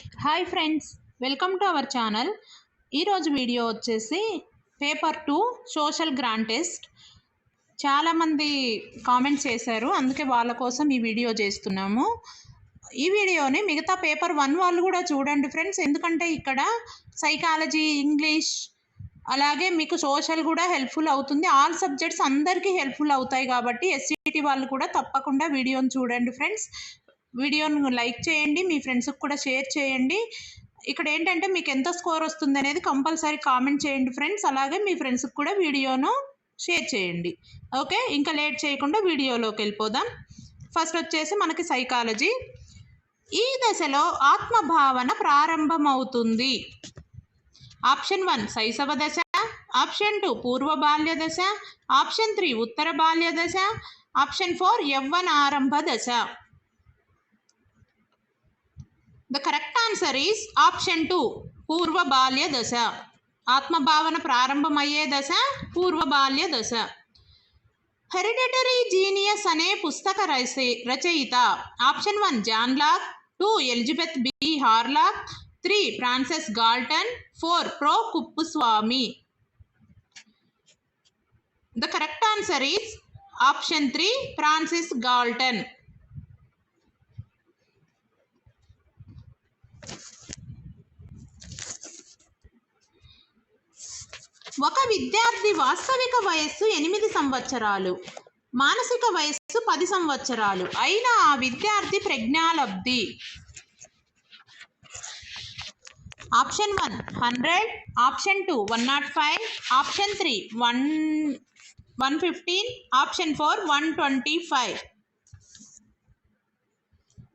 Hi friends, welcome to our channel. ఈరోజు video వచ్చేసి paper 2 social grant test. చాలామంది comments చేశారు, అందుకే వాళ్ళ కోసం ఈ వీడియో చేస్తున్నాము. ఈ వీడియోని మిగతా పేపర్ 1 వాళ్ళు కూడా చూడండి ఫ్రెండ్స్, ఎందుకంటే ఇక్కడ సైకాలజీ, ఇంగ్లీష్, అలాగే మీకు సోషల్ కూడా హెల్ప్ఫుల్ అవుతుంది. ఆల్ సబ్జెక్ట్స్ అందరికీ హెల్ప్ఫుల్ అవుతాయి కాబట్టి ఎస్సీటీ వాళ్ళు కూడా తప్పకుండా వీడియోని చూడండి ఫ్రెండ్స్. వీడియోను లైక్ చేయండి, మీ ఫ్రెండ్స్కి కూడా షేర్ చేయండి. ఇక్కడ ఏంటంటే మీకు ఎంత స్కోర్ వస్తుంది అనేది కంపల్సరీ కామెంట్ చేయండి ఫ్రెండ్స్. అలాగే మీ ఫ్రెండ్స్కి కూడా వీడియోను షేర్ చేయండి. ఓకే, ఇంకా లేట్ చేయకుండా వీడియోలోకి వెళ్ళిపోదాం. ఫస్ట్ వచ్చేసి మనకి సైకాలజీ. ఈ దశలో ఆత్మభావన ప్రారంభమవుతుంది. ఆప్షన్ 1 శైశవ దశ, ఆప్షన్ 2 పూర్వ బాల్య దశ, ఆప్షన్ 3 ఉత్తర బాల్య దశ, ఆప్షన్ 4 యవ్వనారంభ దశ. The correct answer is option 2 పూర్వ బాల్య దశ. ఆత్మభావన ప్రారంభమయ్యే దశ పూర్వ బాల్య దశ. హెరిడిటరీ జీనియస్ అనే పుస్తక రచయిత. Option 1 John Locke, 2 Elizabeth B Hurlock, 3 Francis Galton, 4 prof Kuppuswamy. The correct answer is option 3 Francis Galton. ఒక విద్యార్థి వాస్తవిక వయస్సు 8 సంవత్సరాలు, మానసిక వయస్సు 10 సంవత్సరాలు అయిన ఆ విద్యార్థి ప్రజ్ఞాలబ్ధి. Option 1 100, option 2 105, option 3 115, option 4 125.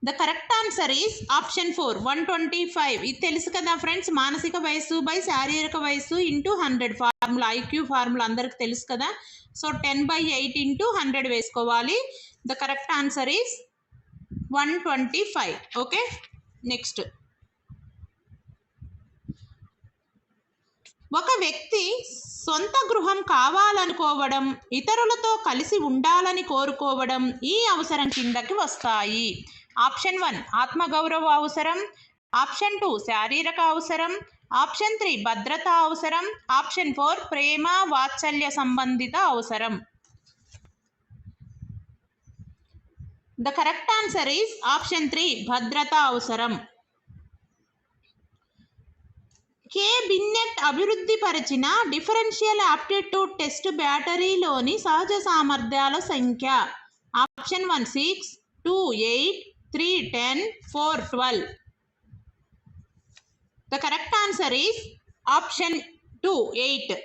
The correct answer is option 4 125. ఇది తెలుసు కదా ఫ్రెండ్స్, మానసిక వయస్సు బై శారీరక వయస్సు ఇంటూ 100 ఫార్ములా, ఐక్యూ ఫార్ములా అందరికి తెలుసు కదా. సో 10/8 ఇంటూ 100 వేసుకోవాలి. The correct answer is 125. Okay, next. ఒక వ్యక్తి సొంత గృహం కావాలనుకోవడం, ఇతరులతో కలిసి ఉండాలని కోరుకోవడం ఈ అవసరం కిందకి వస్తాయి. ఆప్షన్ 1 ఆత్మగౌరవ అవసరం, ఆప్షన్ 2 శారీరక అవసరం, ఆప్షన్ 3 భద్రతా అవసరం, ఆప్షన్ 4 ప్రేమ వాత్సల్య సంబంధిత అవసరం. The correct answer is option 3 భద్రతా అవసరం. కే బిన్నెట్ అభివృద్ధి పరిచిన డిఫరెన్షియల్ ఆప్టిట్యూడ్ టెస్ట్ బ్యాటరీలోని సహజ సామర్థ్యాల సంఖ్య. Option 1 6, 2 8, 3 10, 4 12. The correct answer is option 2 8.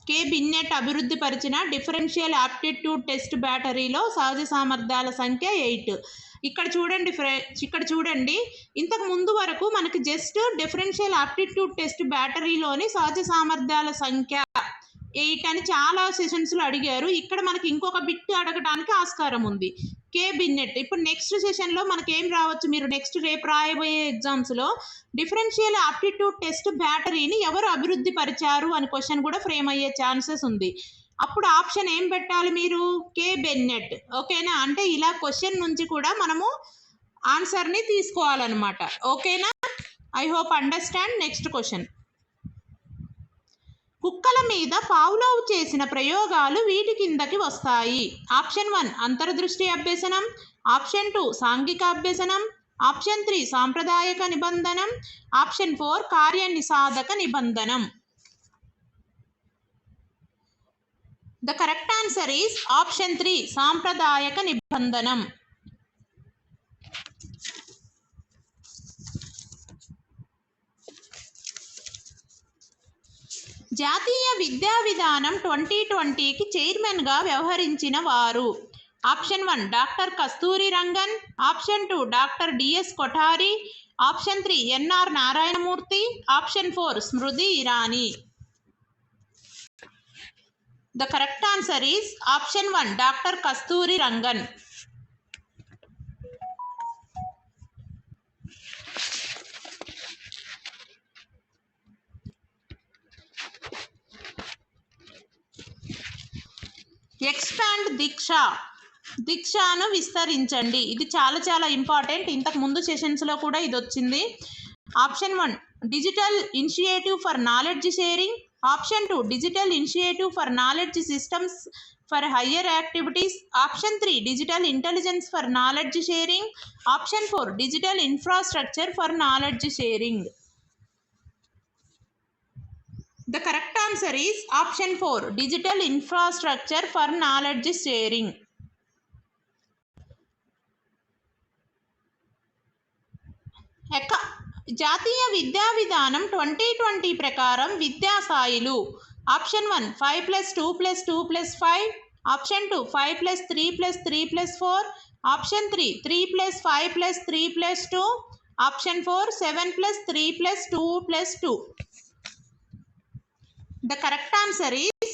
కే బిన్నెట్ అభివృద్ధి పరిచిన డిఫరెన్షియల్ ఆప్టిట్యూడ్ టెస్ట్ బ్యాటరీలో సహజ సామర్థ్యాల సంఖ్య 8. ఇక్కడ చూడండి ఇంతకు ముందు వరకు మనకి జస్ట్ డిఫరెన్షియల్ ఆప్టిట్యూడ్ టెస్ట్ బ్యాటరీలోని సహజ సామర్థ్యాల సంఖ్య 8 అని చాలా సెషన్స్లో అడిగారు. ఇక్కడ మనకి ఇంకొక బిట్ అడగడానికి ఆస్కారం ఉంది, కే బిన్నెట్. ఇప్పుడు నెక్స్ట్ సెషన్లో మనకి ఏం రావచ్చు, మీరు నెక్స్ట్ రేపు రాయబోయే ఎగ్జామ్స్లో డిఫరెన్షియల్ ఆప్టిట్యూడ్ టెస్ట్ బ్యాటరీని ఎవరు అభివృద్ధి పరిచారు అని క్వశ్చన్ కూడా ఫ్రేమ్ అయ్యే ఛాన్సెస్ ఉంది. అప్పుడు ఆప్షన్ ఏం పెట్టాలి మీరు, కే బెన్నెట్. ఓకేనా, అంటే ఇలా క్వశ్చన్ నుంచి కూడా మనము ఆన్సర్ని తీసుకోవాలన్నమాట. ఓకేనా, I hope understand. Next question. కుక్కల మీద పావ్లోవ్ చేసిన ప్రయోగాలు వీటి కిందకి వస్తాయి. ఆప్షన్ 1 అంతర్దృష్టి అభ్యసనం, ఆప్షన్ 2 సాంఘిక అభ్యసనం, ఆప్షన్ 3 సాంప్రదాయక నిబంధనం, ఆప్షన్ 4 కార్య నిసాధక నిబంధనం. The correct answer is option 3 సాంప్రదాయక నిబంధనం. జాతీయ విద్యా విధానం 2020కి చైర్మన్గా వ్యవహరించిన వారు. Option 1 doctor Kasturi Rangan, option 2 doctor DS Kothari, option 3 NR Narayana Murthy, option 4 Smriti Irani. The correct answer is option 1 doctor Kasturi Rangan. Expand దీక్షను విస్తరించండి. ఇది చాలా ఇంపార్టెంట్. ఇంతకు ముందు సెషన్స్లో కూడా ఇది వచ్చింది. Option 1 digital initiative for knowledge sharing, option 2 digital initiative for knowledge systems for higher activities, option 3 digital intelligence for knowledge sharing, option 4 digital infrastructure for knowledge sharing. The correct answer is option 4 digital infrastructure for knowledge sharing. జాతీయ విద్యా విధానం 2020 ప్రకారం విద్యా స్థాయిలు. Option 1 5+2+2+5, option 2 5+3+3+4, option 3 3+5+3+2, option 4 7+3+2+2. The correct answer is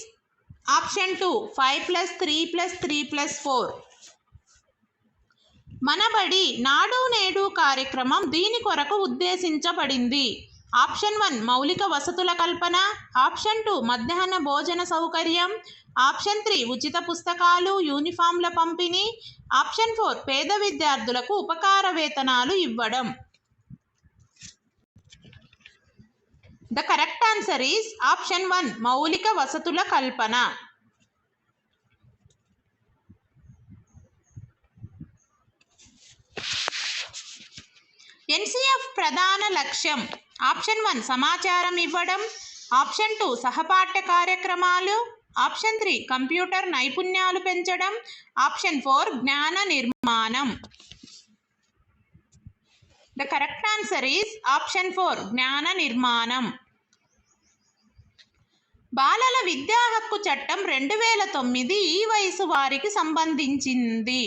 option 2 5+3+3+4. మనబడి నాడు నేడు కార్యక్రమం దీని కొరకు ఉద్దేశించబడింది. ఆప్షన్ 1 మౌలిక వసతుల కల్పన, ఆప్షన్ 2 మధ్యాహ్న భోజన సౌకర్యం, ఆప్షన్ 3 ఉచిత పుస్తకాలు యూనిఫామ్ల పంపిణీ, ఆప్షన్ 4 పేద విద్యార్థులకు ఉపకార వేతనాలు ఇవ్వడం. The correct answer is option 1 మౌలిక వసతుల కల్పన. ఎన్సిఎఫ్ ప్రధాన లక్ష్యం. ఆప్షన్ 1 సమాచారం ఇవ్వడం, ఆప్షన్ 2 సహపాఠ్య కార్యక్రమాలు, ఆప్షన్ 3 కంప్యూటర్ నైపుణ్యాలు పెంచడం, ఆప్షన్ 4 జ్ఞాన నిర్మాణం. The correct answer is option 4 జ్ఞాన నిర్మాణం. బాలల విద్యా హక్కు చట్టం 2009 ఈ వయసు వారికి సంబంధించింది.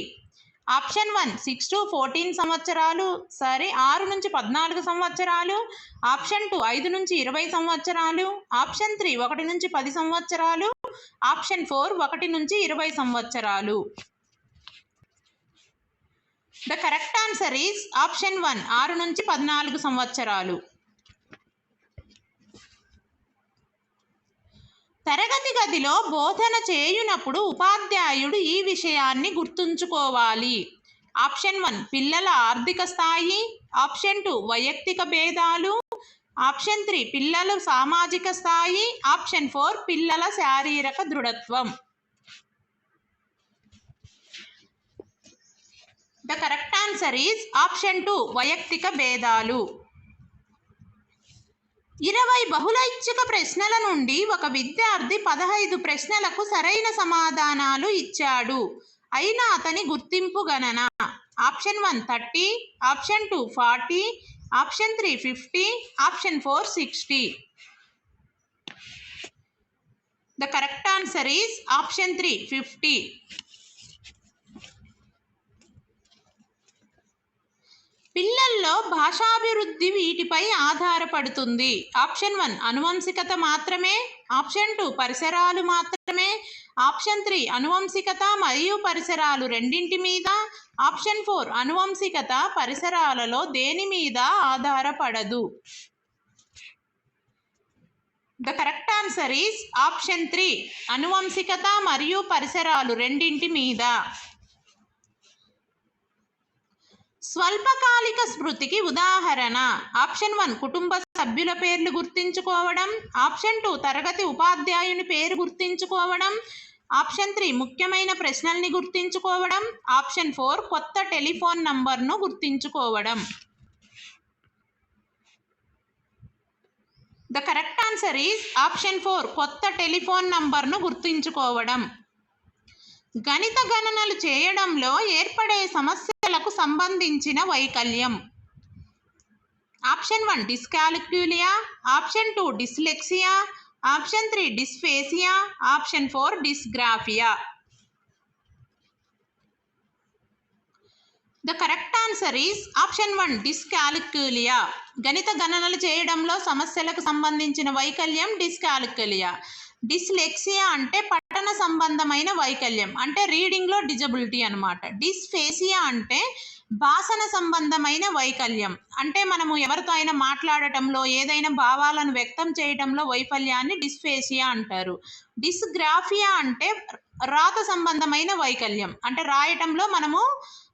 ఆప్షన్ 1 6 to 14 సంవత్సరాలు, 6 నుంచి 14 సంవత్సరాలు, ఆప్షన్ 2 5 నుంచి 20 సంవత్సరాలు, ఆప్షన్ 3 1 నుంచి 10 సంవత్సరాలు, ఆప్షన్ 4 1 నుంచి 20 సంవత్సరాలు. The correct answer is option 1 6 నుంచి 14 సంవత్సరాలు. తరగతి గదిలో బోధన చేయునప్పుడు ఉపాధ్యాయుడు ఈ విషయాన్ని గుర్తుంచుకోవాలి. ఆప్షన్ 1 పిల్లల ఆర్థిక స్థాయి, ఆప్షన్ 2 వైయక్తిక భేదాలు, ఆప్షన్ 3 పిల్లల సామాజిక స్థాయి, ఆప్షన్ 4 పిల్లల శారీరక దృఢత్వం. The correct answer is option 2 వైయక్తిక భేదాలు. 20 బహుళైచ్ఛిక ప్రశ్నల నుండి ఒక విద్యార్థి 15 ప్రశ్నలకు సరైన సమాధానాలు ఇచ్చాడు. అయినా అతని గుర్తింపు గణన. Option 1 30, option 2 40, option 3 50, option 4 60. The correct answer is option 3 50. పిల్లల్లో భాషాభివృద్ధి వీటిపై ఆధారపడుతుంది. ఆప్షన్ 1 అనువంశికత మాత్రమే, ఆప్షన్ 2 పరిసరాలు మాత్రమే, ఆప్షన్ 3 అనువంశికత మరియు పరిసరాలు రెండింటి మీద, ఆప్షన్ 4 అనువంశికత పరిసరాలలో దేని మీద ఆధారపడదు. The correct answer is option 3 అనువంశికత మరియు పరిసరాలు రెండింటి మీద. స్వల్పకాలిక స్మృతికి ఉదాహరణ. ఆప్షన్ 1 కుటుంబ సభ్యుల పేర్లు గుర్తించుకోవడం, ఆప్షన్ 2 తరగతి ఉపాధ్యాయుని పేరు గుర్తించుకోవడం, ఆప్షన్ 3 ముఖ్యమైన ప్రశ్నల్ని గుర్తించుకోవడం, ఆప్షన్ 4 కొత్త టెలిఫోన్ నంబర్ను గుర్తించుకోవడం. The correct answer is option 4 కొత్త టెలిఫోన్ నంబర్ను గుర్తించుకోవడం. గణిత గణనలు చేయడంలో ఏర్పడే సమస్యలకు సంబంధించిన వైకల్యం. Option 1 dyscalculia, option 2 dyslexia, option 3 dysphasia, option 4 dysgraphia. The correct answer is option 1 dyscalculia. గణిత గణనలు చేయడంలో సమస్యలకు సంబంధించిన వైకల్యం డిస్కాలిక్యులియా. డిస్లెక్సియా అంటే పఠన సంబంధమైన వైకల్యం, అంటే రీడింగ్లో డిజబిలిటీ అనమాట. డిస్ఫేసియా అంటే భాషణ సంబంధమైన వైకల్యం, అంటే మనము ఎవరితో అయినా మాట్లాడటంలో ఏదైనా భావాలను వ్యక్తం చేయడంలో వైఫల్యాన్ని డిస్ఫేసియా అంటారు. డిస్గ్రాఫియా అంటే రాత సంబంధమైన వైకల్యం, అంటే రాయటంలో మనము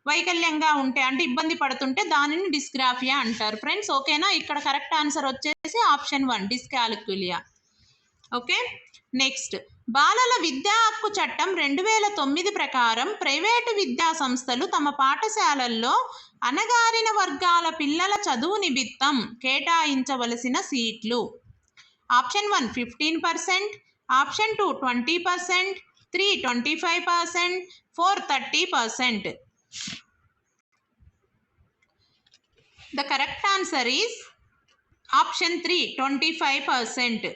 వైకల్యంగా ఉంటే అంటే ఇబ్బంది పడుతుంటే దానిని డిస్గ్రాఫియా అంటారు ఫ్రెండ్స్. ఓకేనా? ఇక్కడ కరెక్ట్ ఆన్సర్ వచ్చేసి ఆప్షన్ 1 డిస్కాలిక్యులియా. ఓకే, నెక్స్ట్ బాలల విద్యా హక్కు చట్టం 2009 ప్రకారం ప్రైవేటు విద్యా సంస్థలు తమ పాఠశాలల్లో అణగారిన వర్గాల పిల్లల చదువు నిమిత్తం కేటాయించవలసిన సీట్లు. Option 1 15%, option 2 20%, 3 25%, 4 30%. The correct answer is option 3 25%.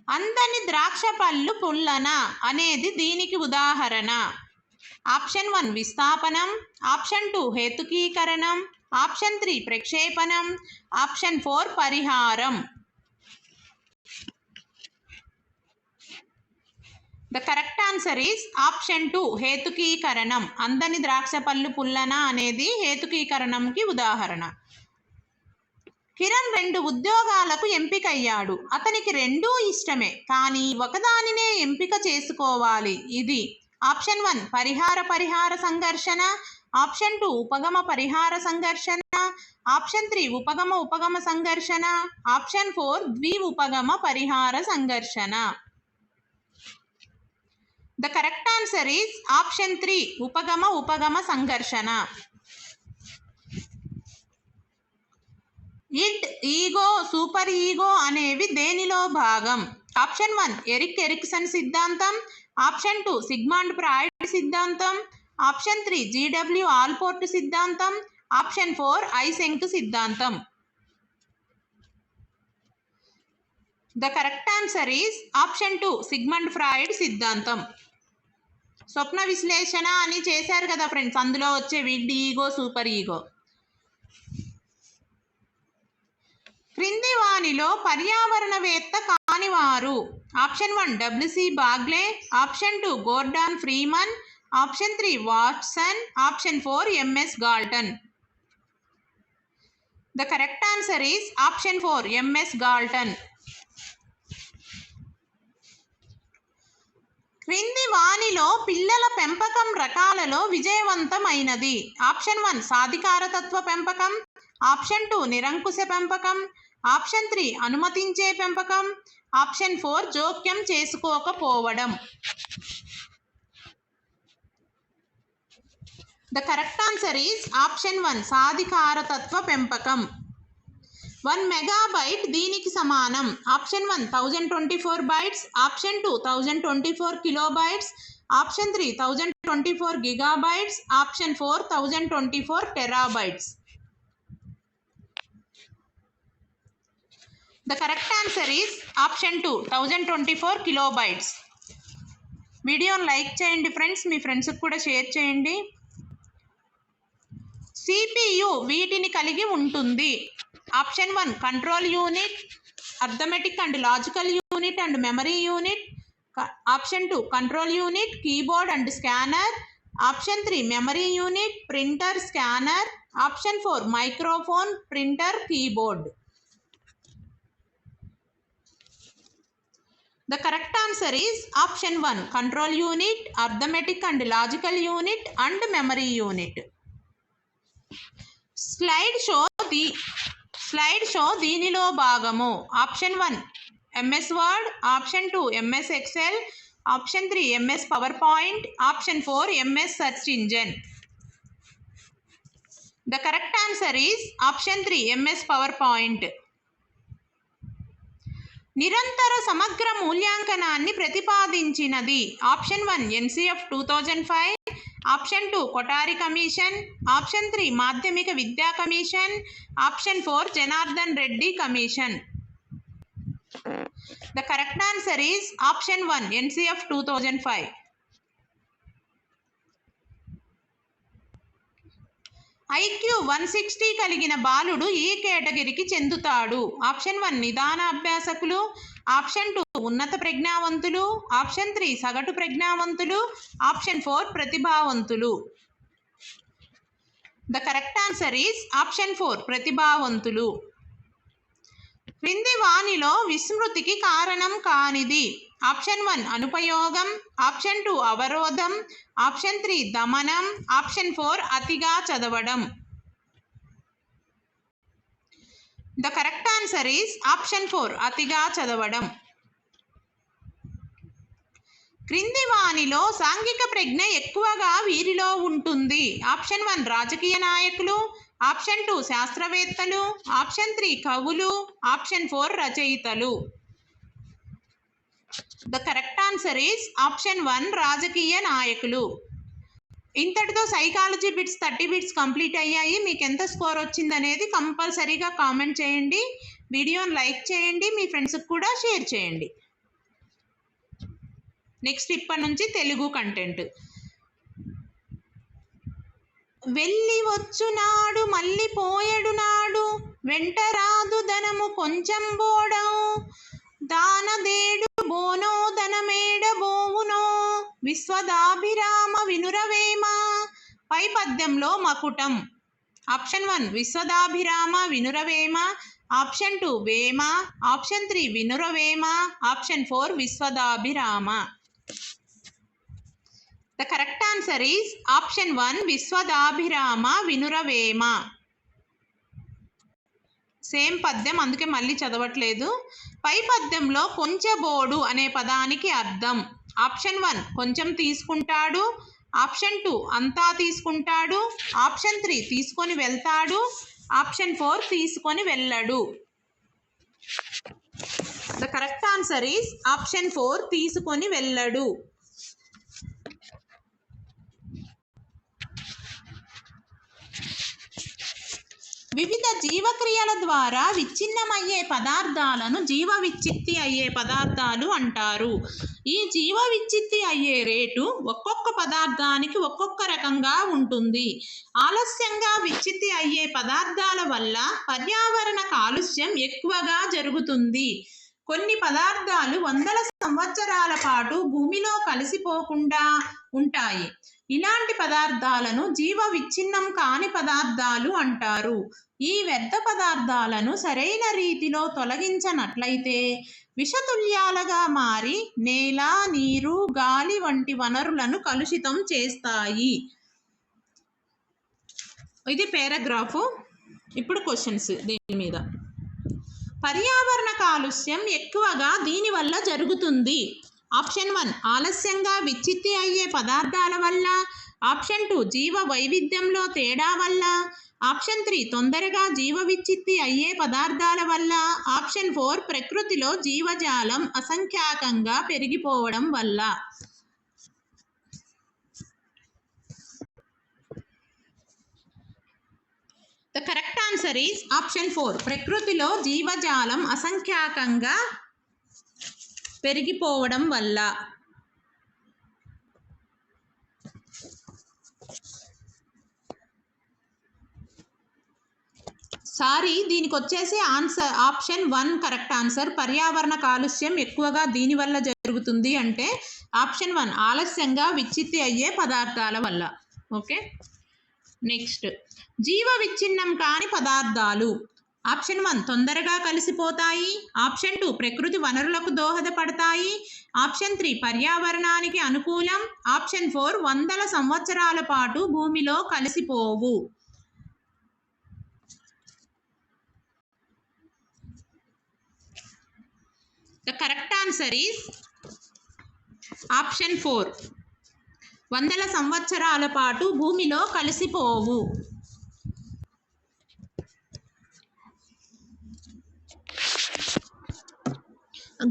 అందని ద్రాక్ష పళ్ళు పుల్లన అనేది దీనికి ఉదాహరణ. ఆప్షన్ 1 విస్థాపనం, ఆప్షన్ 2 హేతుకీకరణం, ఆప్షన్ 3 ప్రక్షేపణం, ఆప్షన్ 4 పరిహారం. The correct answer is option 2 హేతుకీకరణం. అందని ద్రాక్ష పళ్ళు పుల్లన అనేది హేతుకీకరణంకి ఉదాహరణ. కిరణ్ 2 ఉద్యోగాలకు ఎంపికయ్యాడు. అతనికి రెండూ ఇష్టమే, కానీ ఒకదానినే ఎంపిక చేసుకోవాలి. ఇది ఆప్షన్ 1 పరిహార సంఘర్షణ, ఆప్షన్ 2 ఉపగమ పరిహార సంఘర్షణ, ఆప్షన్ 3 ఉపగమ సంఘర్షణ, ఆప్షన్ 4 ద్విఉపగమ పరిహార సంఘర్షణ. The correct answer is option 3 ఉపగమ సంఘర్షణ. ఇడ్, ఈగో, సూపర్ ఈగో అనేవి దేనిలో భాగం? ఆప్షన్ 1 ఎరిక్ ఎరిక్సన్ సిద్ధాంతం, ఆప్షన్ 2 సిగ్మండ్ ఫ్రాయిడ్ సిద్ధాంతం, ఆప్షన్ 3 జీడబ్ల్యూ ఆల్పోర్ట్ సిద్ధాంతం, ఆప్షన్ 4 ఐసెంక్ సిద్ధాంతం. The correct answer is option 2 Sigmund Freud సిద్ధాంతం. స్వప్న విశ్లేషణ అని చేశారు కదా ఫ్రెండ్స్, అందులో వచ్చే విడ్, ఈగో, సూపర్ ఈగో. క్రింది వానిలో పర్యావరణవేత్త కానివారు? Option 1 W C Bagley, option 2 Gordon Freeman, option 3 Watson, option 4 M S Galton. The correct answer is option 4 M S Galton. క్రింది వానిలో పిల్లల పెంపకం రకాలలో విజయవంతమైనది? ఆప్షన్ 1 సాధికారతత్వ పెంపకం, ఆప్షన్ 2 నిరంకుశ పెంపకం, ఆప్షన్ 3 అనుమతించే పెంపకం, ఆప్షన్ 4 జోక్యం చేసుకోకపోవడం. The correct answer is option 1 సాధికారతత్వ పెంపకం. 1 మెగాబైట్ దీనికి సమానం? Option 1 1024 bytes, option 2 1024 kilobytes, option 3 1024 gigabytes, option 4 1024 terabytes. The correct answer is option 2 1024 kilobytes. వీడియోని లైక్ చేయండి ఫ్రెండ్స్, మీ ఫ్రెండ్స్కి కూడా షేర్ చేయండి. సిపియు వీటిని కలిగి ఉంటుంది? Option 1 control unit, arithmetic and logical unit and memory unit, option 2 control unit, keyboard and scanner, option 3 memory unit, printer, scanner, option 4 microphone, printer, keyboard. The correct answer is option 1 control unit, arithmetic and logical unit and memory unit. Slide show దీనిలో భాగము? Option 1 MS Word, option 2 MS Excel, option 3 MS PowerPoint, option 4 MS Search Engine. The correct answer is option 3 MS PowerPoint. నిరంతర సమగ్ర మూల్యాంకనాన్ని ప్రతిపాదించినది? Option 1 NCF 2005, option 2 Kothari commission, option 3 మాధ్యమిక విద్యా commission, option 4 Janardhan Reddy commission. The correct answer is option 1 NCF 2005. IQ 160 కలిగిన బాలుడు ఈ కేటగిరీకి చెందుతాడు? ఆప్షన్ 1 నిదాన అభ్యాసకులు, ఆప్షన్ 2 ఉన్నత ప్రజ్ఞావంతులు, ఆప్షన్ 3 సగటు ప్రజ్ఞావంతులు, ఆప్షన్ 4 ప్రతిభావంతులు. The correct answer is option 4 ప్రతిభావంతులు. క్రింది వానిలో విస్మృతికి కారణం కానిది? ఆప్షన్ 1 అనుపయోగం, ఆప్షన్ 2 అవరోధం, ఆప్షన్ 3 దమనం, ఆప్షన్ 4 అతిగా చదవడం. The correct answer is option 4 అతిగా చదవడం. క్రింది వానిలో సాంఘిక ప్రజ్ఞ ఎక్కువగా వీరిలో ఉంటుంది. ఆప్షన్ 1 రాజకీయ నాయకులు, ఆప్షన్ 2 శాస్త్రవేత్తలు, ఆప్షన్ 3 కవులు, ఆప్షన్ 4 రచయితలు. The correct answer is option 1 రాజకీయ నాయకులు. ఇంతటితో సైకాలజీ బిట్స్ 30 బిట్స్ కంప్లీట్ అయ్యాయి. మీకు ఎంత స్కోర్ వచ్చింది అనేది కంపల్సరీగా కామెంట్ చేయండి. వీడియోని లైక్ చేయండి, మీ ఫ్రెండ్స్కి కూడా షేర్ చేయండి. నెక్స్ట్ ఇప్పటి నుంచి తెలుగు కంటెంట్. వెళ్ళి వచ్చునాడు మళ్ళీ పోయడు నాడు, వెంట రాదు ధనము కొంచెం బోడం, దానదేడు బోనో ధనమేడ బోవునో, విశ్వదాభిరామ వినురవేమ. పై పద్యంలో మకుటం. ఆప్షన్ 1 విశ్వదాభిరామ వినురవేమ, ఆప్షన్ 2 వేమ, ఆప్షన్ 3 వినురవేమ, ఆప్షన్ 4 విశ్వదాభిరామ. The correct answer is option 1 విశ్వదాభిరామ వినురవేమ. సేమ్ పద్యం, అందుకే మళ్ళీ చదవట్లేదు. పై పద్యంలో కొంచెబోడు అనే పదానికి అర్థం. ఆప్షన్ 1 కొంచెం తీసుకుంటాడు, ఆప్షన్ 2 అంతా తీసుకుంటాడు, ఆప్షన్ 3 తీసుకొని వెళ్తాడు, ఆప్షన్ 4 తీసుకొని వెళ్ళడు. The correct answer is option 4 తీసుకొని వెళ్ళడు. వివిధ జీవక్రియల ద్వారా విచ్ఛిన్నమయ్యే పదార్థాలను జీవ విచ్ఛిత్తి అయ్యే పదార్థాలు అంటారు. ఈ జీవ విచ్ఛిత్తి అయ్యే రేటు ఒక్కొక్క పదార్థానికి ఒక్కొక్క రకంగా ఉంటుంది. ఆలస్యంగా విచ్ఛిత్తి అయ్యే పదార్థాల వల్ల పర్యావరణ కాలుష్యం ఎక్కువగా జరుగుతుంది. కొన్ని పదార్థాలు వందల సంవత్సరాల పాటు భూమిలో కలిసిపోకుండా ఉంటాయి. ఇలాంటి పదార్థాలను జీవ విచ్ఛిన్నం కాని పదార్థాలు అంటారు. ఈ వ్యర్థ పదార్థాలను సరైన రీతిలో తొలగించనట్లయితే విషతుల్యాలుగా మారి నేల, నీరు, గాలి వంటి వనరులను కలుషితం చేస్తాయి. ఇది పారాగ్రాఫ్. ఇప్పుడు క్వశ్చన్స్ దీని మీద. పర్యావరణ కాలుష్యం ఎక్కువగా దీనివల్ల జరుగుతుంది. ఆప్షన్ 1 ఆలస్యంగా విచ్ఛిత్తి అయ్యే పదార్థాల వల్ల, ఆప్షన్ 2 జీవ వైవిధ్యంలో తేడా వల్ల, ఆప్షన్ 3 తొందరగా జీవ విచ్ఛిత్తి అయ్యే పదార్థాల వల్ల, ఆప్షన్ 4 ప్రకృతిలో జీవజాలం అసంఖ్యాకంగా పెరిగిపోవడం వల్ల. The correct answer is option 4 ప్రకృతిలో జీవజాలం అసంఖ్యాకంగా పెరిగిపోవడం వల్ల. దీనికి వచ్చేసి ఆన్సర్ ఆప్షన్ 1 కరెక్ట్ ఆన్సర్. పర్యావరణ కాలుష్యం ఎక్కువగా దీనివల్ల జరుగుతుంది అంటే ఆప్షన్ 1 ఆలస్యంగా విచ్ఛిత్తి అయ్యే పదార్థాల వల్ల. ఓకే, నెక్స్ట్ జీవ విచ్ఛిన్నం కాని పదార్థాలు. ఆప్షన్ 1 తొందరగా కలిసిపోతాయి, ఆప్షన్ 2 ప్రకృతి వనరులకు దోహదపడతాయి, ఆప్షన్ 3 పర్యావరణానికి అనుకూలం, ఆప్షన్ 4 వందల సంవత్సరాల పాటు భూమిలో కలిసిపోవు. The correct answer is option 4 వందల సంవత్సరాల పాటు భూమిలో కలిసిపోవు.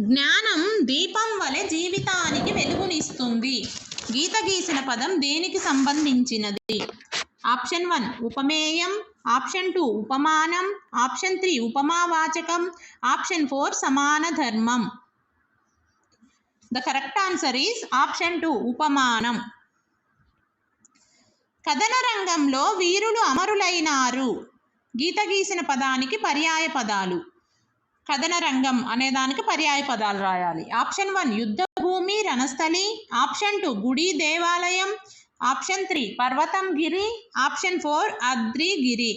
జ్ఞానం దీపం వలె జీవితానికి వెలుగునిస్తుంది. గీత గీసిన పదం దేనికి సంబంధించినది? ఆప్షన్ 1 ఉపమేయం, ఆప్షన్ 2 ఉపమానం, ఆప్షన్ 3 ఉపమావాచకం, ఆప్షన్ 4 సమాన ధర్మం. The correct answer is option 2 ఉపమానం. కథన రంగంలో వీరులు అమరులైనారు. గీత గీసిన పదానికి పర్యాయ పదాలు. కథన రంగం అనే దానికి పర్యాయ పదాలు రాయాలి. ఆప్షన్ 1 యుద్ధ భూమి రణస్థలి, ఆప్షన్ 2 గుడి దేవాలయం, ఆప్షన్ 3 పర్వతం గిరి, ఆప్షన్ 4 అద్రి గిరి.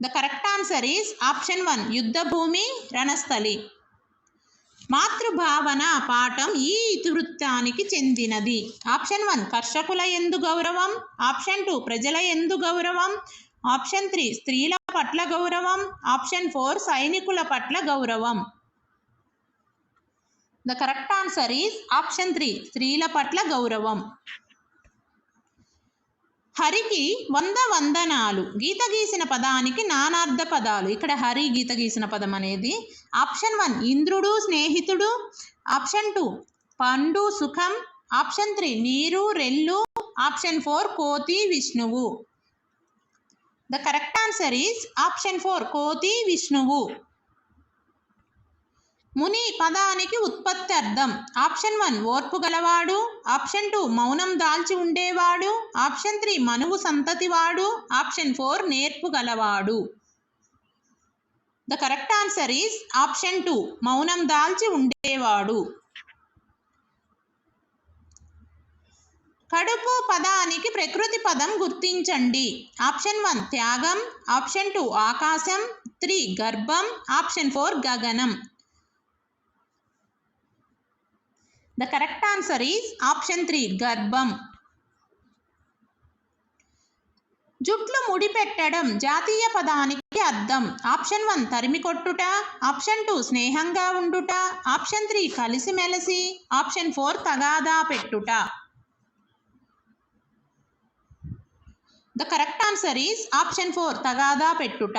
The correct answer is option 1 యుద్ధ భూమి రణస్థలి. మాతృభావన పాఠం ఈ ఇతివృత్తానికి చెందినది. ఆప్షన్ 1 కర్షకుల యందు గౌరవం, ఆప్షన్ 2 ప్రజల యందు గౌరవం, ఆప్షన్ 3 స్త్రీల పట్ల గౌరవం, ఆప్షన్ 4 సైనికుల పట్ల గౌరవం. The correct answer is option 3 స్త్రీల పట్ల గౌరవం. హరికి 100 వందనాలు. గీత గీసిన పదానికి నానార్థ పదాలు. ఇక్కడ హరి గీత గీసిన పదం అనేది ఆప్షన్ 1 ఇంద్రుడు స్నేహితుడు, ఆప్షన్ 2 పండు సుఖం, ఆప్షన్ 3 నీరు రెల్లు, ఆప్షన్ 4 కోతి విష్ణువు. The correct answer is option 4 కోతి విష్ణువు. ముని పదానికి ఉత్పత్తి అర్థం. ఆప్షన్ 1 ఓర్పు గలవాడు, ఆప్షన్ 2 మౌనం దాల్చి ఉండేవాడు, ఆప్షన్ 3 మనువు సంతతివాడు, ఆప్షన్ 4 నేర్పు గలవాడు. The correct answer is option 2 మౌనం దాల్చి ఉండేవాడు. కడుపు పదానికి ప్రకృతి పదం గుర్తించండి. ఆప్షన్ 1 త్యాగం, ఆప్షన్ 2 ఆకాశం, 3 గర్భం, ఆప్షన్ 4 గగనం. The correct answer is option 3 గర్భం. జుట్లు ముడిపెట్టడం జాతీయ పదానికి అర్థం. ఆప్షన్ 1 తరిమి కొట్టుట, ఆప్షన్ 2 స్నేహంగా ఉండుట, ఆప్షన్ 3 కలిసిమెలిసి, ఆప్షన్ 4 తగాదా పెట్టుట. The correct answer is option 4 తగాదా పెట్టుట.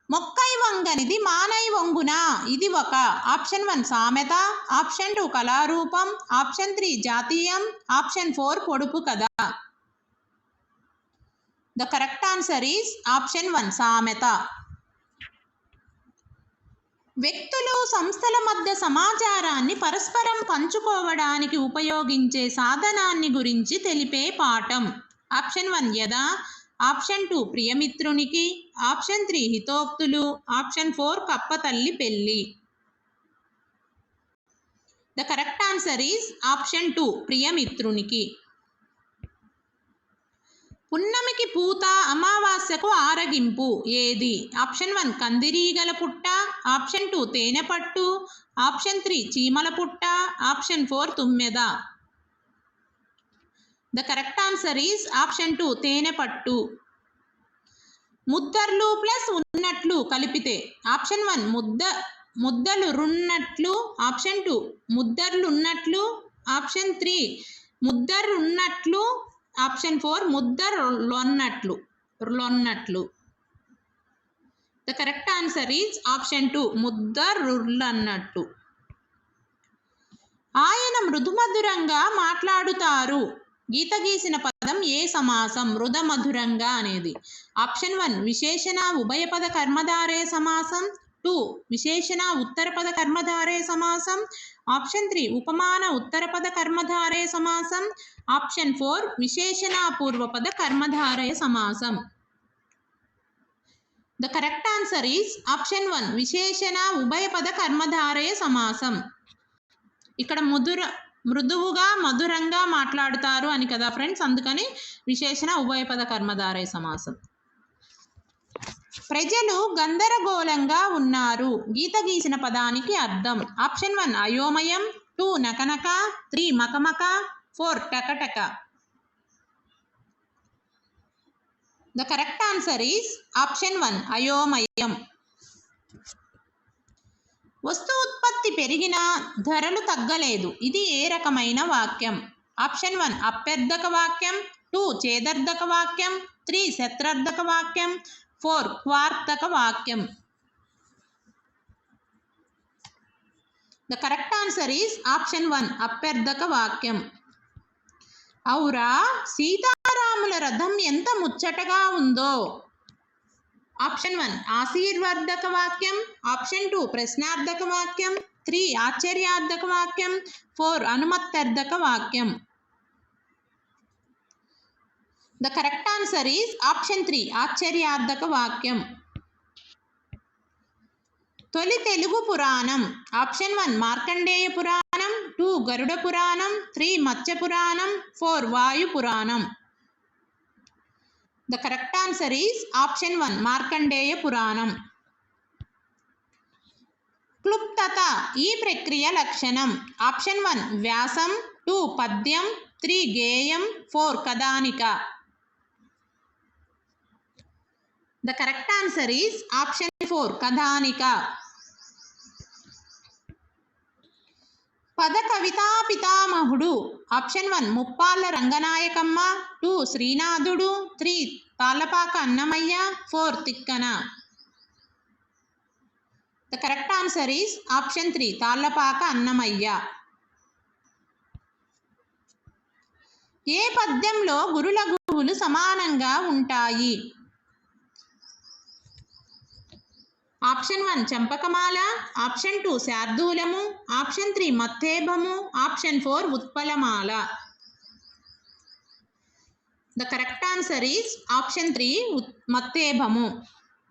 మొక్కై వంగనిది మానై వంగున. ఇది ఒక ఆప్షన్ 1 సామెత, ఆప్షన్ 2 కళారూపం, ఆప్షన్ 3 జాతీయం, ఆప్షన్ 4 పొడుపు కథ. The correct answer is option 1 సామెత. వ్యక్తులు సంస్థల మధ్య సమాచారాన్ని పరస్పరం పంచుకోవడానికి ఉపయోగించే సాధనాన్ని గురించి తెలిపే పాఠం. ఆప్షన్ 1 యథా, ఆప్షన్ 2 ప్రియమిత్రునికి, ఆప్షన్ 3 హితోక్తులు, ఆప్షన్ 4 కప్పతల్లి పెళ్ళి. The correct answer is option 2 ప్రియమిత్రునికి. పున్నమికి పూత అమావాస్యకు ఆరగింపు ఏది? ఆప్షన్ 1 కందిరీగల పుట్ట, ఆప్షన్ 2 తేనె పట్టు, ఆప్షన్ 3 చీమల పుట్ట, ఆప్షన్ 4 తుమ్మెద. The correct answer is option 2 తేనె పట్టు. ముద్దర్లు ప్లస్ ఉన్నట్లు కలిపితే ఆప్షన్ 1 ముద్దలు రున్నట్లు, ఆప్షన్ 2 ముద్దర్లున్నట్లు, ఆప్షన్ 3 ముద్దరున్నట్లు, ఆప్షన్ 4 లొన్నట్లు. The correct answer is option 2 ముద్దరున్నట్లు. ఆయన మృదుమధురంగా మాట్లాడుతారు. గీత గీసిన పదం ఏ సమాసం? మృదమధురంగా అనేది. ఆప్షన్ 1 విశేషణ ఉభయపద కర్మధారే సమాసం, 2 విశేషణ ఉత్తరపద కర్మధారే సమాసం, ఆప్షన్ 3 ఉపమాన ఉత్తరపద కర్మధారే సమాసం, ఆప్షన్ 4 విశేషణ పూర్వపద కర్మధారే సమాసం. The correct answer is option 1 విశేషణ ఉభయపద కర్మధారే సమాసం. ఇక్కడ మృదువుగా మధురంగా మాట్లాడుతారు అని కదా ఫ్రెండ్స్, అందుకని విశేషణ ఉభయపద కర్మధారయ సమాసం. ప్రజలు గందరగోళంగా ఉన్నారు. గీత గీసిన పదానికి అర్థం. ఆప్షన్ 1 అయోమయం, 2 నకనక, 3 మకమక, 4 టకటక. The correct answer is option 1 అయోమయం. వస్తు ఉత్పత్తి పెరిగినా ధరలు తగ్గలేదు. ఇది ఏ రకమైన వాక్యం? ఆప్షన్ 1 అప్యర్థక వాక్యం, 2 చేదర్థక వాక్యం, 3 శత్రర్థక వాక్యం, 4 క్వార్థక వాక్యం. The correct answer is option 1 అప్యర్థక వాక్యం. ఔరా సీతారాముల రథం ఎంత ముచ్చటగా ఉందో. ఆప్షన్ 1 ఆశీర్వాదక వాక్యం, ఆప్షన్ 2 ప్రశ్నార్థక వాక్యం, 3 ఆశ్చర్యార్థక వాక్యం, 4 అనుమత్యర్థక వాక్యం. The correct answer is option 3 ఆశ్చర్యార్థక వాక్యం. తొలి తెలుగు పురాణం. ఆప్షన్ 1 మార్కండేయ పురాణం, 2 గరుడ పురాణం, 3 మత్స్య పురాణం, 4 వాయు పురాణం. The correct answer is option 1 Markandeya పురాణం. క్లుప్తత ఈ ప్రక్రియ లక్షణం. ఆప్షన్ 1 వ్యాసం, 2 పద్యం, 3 గేయం, 4 కథానిక. The correct answer is option 4 కథానిక. పద కవితా పితామహుడు. ఆప్షన్ 1 ముప్పాళ్ళ రంగనాయకమ్మ, 2 శ్రీనాథుడు, 3 Tallapaka Annamayya, 4 Tikkana. The correct answer is option 3 Tallapaka Annamayya. ఏ పద్యంలో గురు లఘువులు సమానంగా ఉంటాయి? ఆప్షన్ 1 చంపకమాల, ఆప్షన్ 2 శార్దూలము, ఆప్షన్ 3 మత్తేభము, ఆప్షన్ 4 ఉత్పలమాల. The correct answer is option 3 మత్తేభము.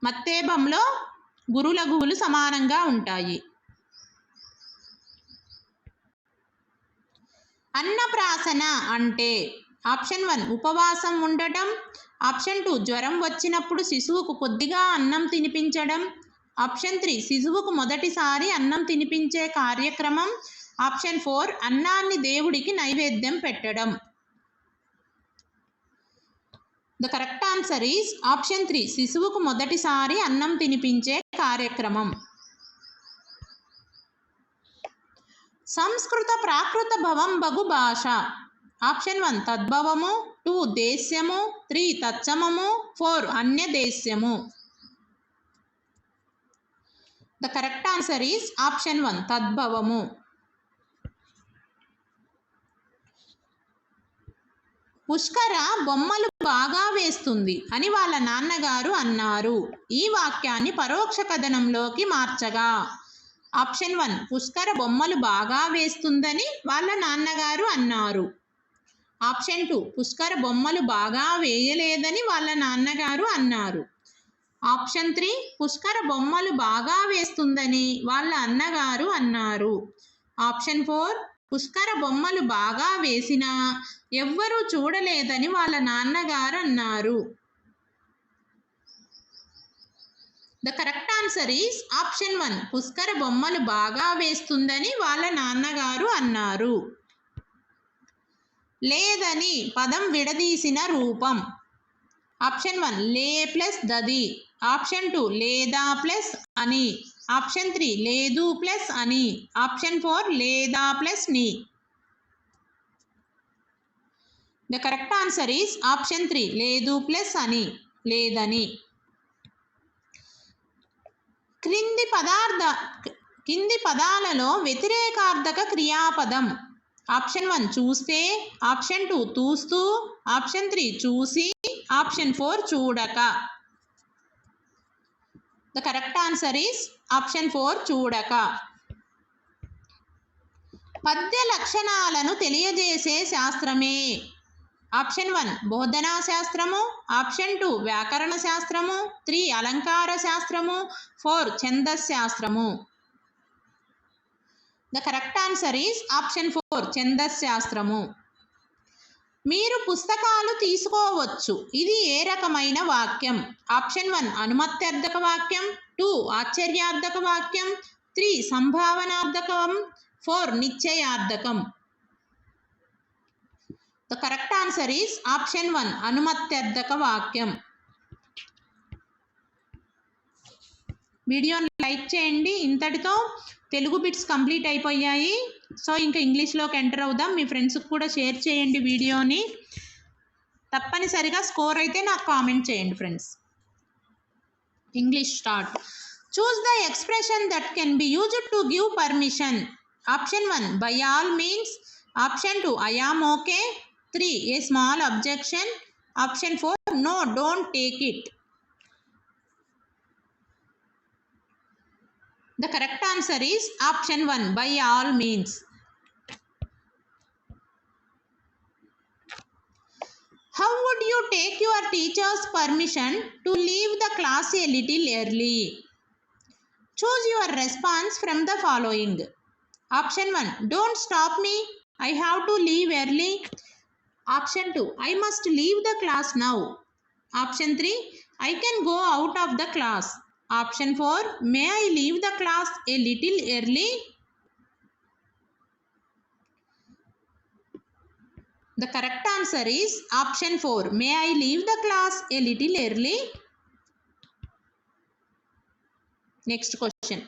మత్తేభంలో గురు లఘువులు సమానంగా ఉంటాయి. అన్నప్రాసన అంటే ఆప్షన్ 1 ఉపవాసం ఉండటం, ఆప్షన్ 2 జ్వరం వచ్చినప్పుడు శిశువుకు కొద్దిగా అన్నం తినిపించడం, ఆప్షన్ 3 శిశువుకు మొదటిసారి అన్నం తినిపించే కార్యక్రమం, ఆప్షన్ 4 అన్నాన్ని దేవుడికి నైవేద్యం పెట్టడం. The correct answer is option 3 శిశువుకు మొదటిసారి అన్నం తినిపించే కార్యక్రమం. సంస్కృత ప్రాకృత భవం బగు భాష. ఆప్షన్ 1 తద్భవము, 2 దేశ్యము, 3 తత్సమము, 4 అన్య దేశ్యము. The correct answer is option 1 తద్భవము. పుష్కర బొమ్మలు బాగా వేస్తుంది అని వాళ్ళ నాన్నగారు అన్నారు. ఈ వాక్యాన్ని పరోక్ష కథనంలోకి మార్చగా. ఆప్షన్ 1 పుష్కర బొమ్మలు బాగా వేస్తుందని వాళ్ళ నాన్నగారు అన్నారు. ఆప్షన్ 2 పుష్కర బొమ్మలు బాగా వేయలేదని వాళ్ళ నాన్నగారు అన్నారు. ఆప్షన్ 3 పుష్కర బొమ్మలు బాగా వేస్తుందని వాళ్ళ అన్నగారు అన్నారు. ఆప్షన్ 4 పుష్కర బొమ్మలు బాగా వేసినా ఎవ్వరూ చూడలేదని వాళ్ళ నాన్నగారు అన్నారు. The correct answer is option 1 పుష్కర బొమ్మలు బాగా వేస్తుందని వాళ్ళ నాన్నగారు అన్నారు. లేదని పదం విడదీసిన రూపం. ఆప్షన్ 1 లే ప్లస్ దది, ఆప్షన్ 2 లేదా ప్లస్ అని, ఆప్షన్ 3 లేదు ప్లస్ అని, ఆప్షన్ 4 లేదా ప్లస్ ని. The correct answer is option 3 లేదు ప్లస్ అని, లేదని. కింది పదాలలో వ్యతిరేకార్థక క్రియాపదం. ఆప్షన్ 1 చూస్తే, ఆప్షన్ 2 చూస్తూ, ఆప్షన్ 3 చూసి, ఆప్షన్ 4 చూడక. The correct answer is option 4 చూడక. పద్య లక్షణాలను తెలియజేసే శాస్త్రమే. ఆప్షన్ 1 బోధనా శాస్త్రము, ఆప్షన్ 2 వ్యాకరణ శాస్త్రము, 3 అలంకార శాస్త్రము, 4 ఛందశాస్త్రము. The correct answer is option 4 ఛందశాస్త్రము. మీరు పుస్తకాలు తీసుకోవచ్చు. ఇది ఏ రకమైన వాక్యం? ఆప్షన్ 1 అనుమత్యర్థక వాక్యం, 2 ఆశ్చర్యార్థక వాక్యం, 3 సంభావనార్థకం, 4 నిశ్చయార్థకం. The correct answer is option 1 అనుమత్యర్థక వాక్యం. వీడియోని లైక్ చేయండి. ఇంతటితో తెలుగు బిట్స్ కంప్లీట్ అయిపోయాయి. సో ఇంకా ఇంగ్లీష్లోకి ఎంటర్ అవుదాం. మీ ఫ్రెండ్స్కి కూడా షేర్ చేయండి వీడియోని. తప్పనిసరిగా స్కోర్ అయితే నాకు కామెంట్ చేయండి friends. English start. Choose the expression that can be used to give permission. Option 1 by all means, option 2 I am okay, 3 a small objection, option 4 no don't take it. The correct answer is option 1 by all means. How would you take your teacher's permission to leave the class a little early? Choose your response from the following. Option 1 don't stop me, I have to leave early. Option 2 I must leave the class now. Option 3 I can go out of the class. Option 4, may I leave the class a little early? The correct answer is option 4, may I leave the class a little early? Next question.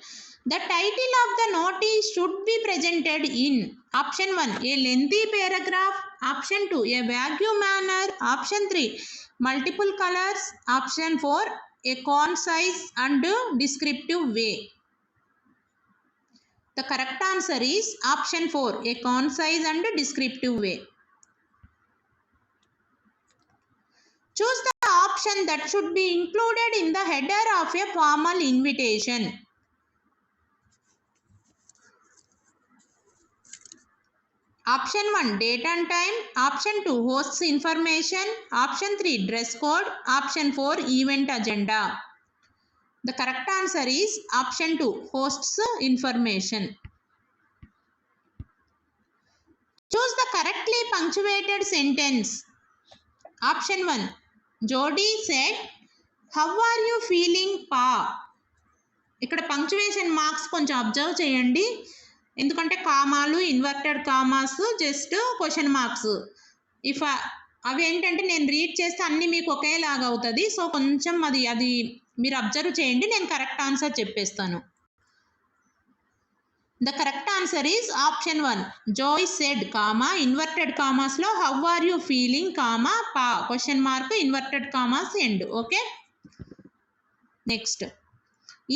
The title of the notice should be presented in option 1, a lengthy paragraph, option 2, a vague manner, option 3, multiple colors, option 4, a concise and descriptive way. The correct answer is option 4, a concise and descriptive way. Choose the option that should be included in the header of a formal invitation. Option 1, date and time, option 2, host's information, option 3, dress code, option 4, event agenda. The correct answer is option 2, host's information. Choose the correctly punctuated sentence. Option 1, Jody said, how are you feeling, Pa? ఇక్కడ punctuation marks కొంచెం observe చేయండి, ఎందుకంటే కామాలు, inverted commas, just question marks. If అవి ఏంటంటే నేను read చేస్తే అన్నీ మీకు ఒకేలాగా అవుతుంది. సో కొంచెం అది మీరు అబ్జర్వ్ చేయండి, నేను కరెక్ట్ ఆన్సర్ చెప్పేస్తాను. The correct answer is option 1, Joy said, comma, inverted commas lo how are you feeling, comma, Pa, question mark, inverted commas end. Okay. Next.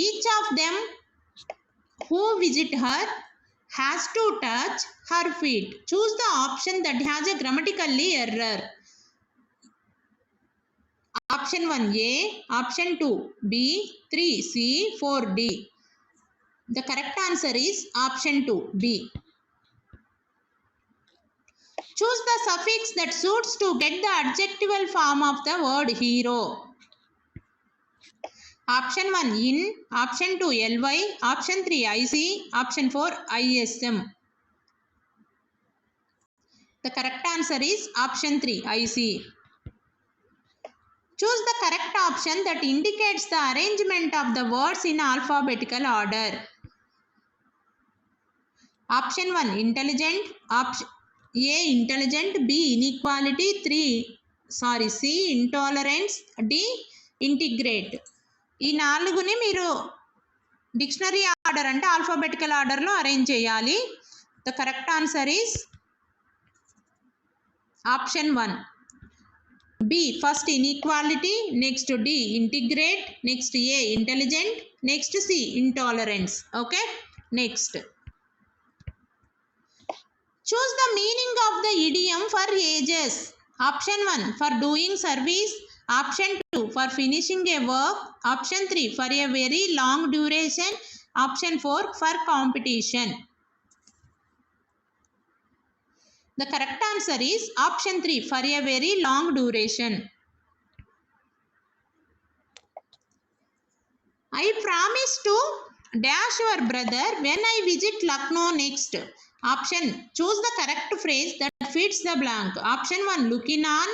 Each of them who visit her has to touch her feet. Choose the option that has a grammatically error. Option 1, A, option 2, B, 3, C, 4, D. The correct answer is option 2, B. Choose the suffix that suits to get the adjectival form of the word hero. Option 1, in, option 2, ly, option 3, ic, option 4, ism. The correct answer is option 3, ic. Choose the correct option that indicates the arrangement of the words in alphabetical order. Option 1, intelligent, option A, intelligent, B, inequality, C, intolerance, D, integrate. ఈ నాలుగుని మీరు dictionary order అంటే alphabetical ఆర్డర్లో arrange చేయాలి. The correct answer is option 1, B, first inequality, next D, integrate, next A, intelligent, next C, intolerance. Okay. Next. Choose the meaning of the idiom for ages. Option 1, for doing service, option 2, for finishing a work, option 3, for a very long duration, option 4, for competition. The correct answer is option 3, for a very long duration. I promise to dash your brother when I visit Lucknow next. Option, choose the correct phrase that fits the blank. Option 1, looking on,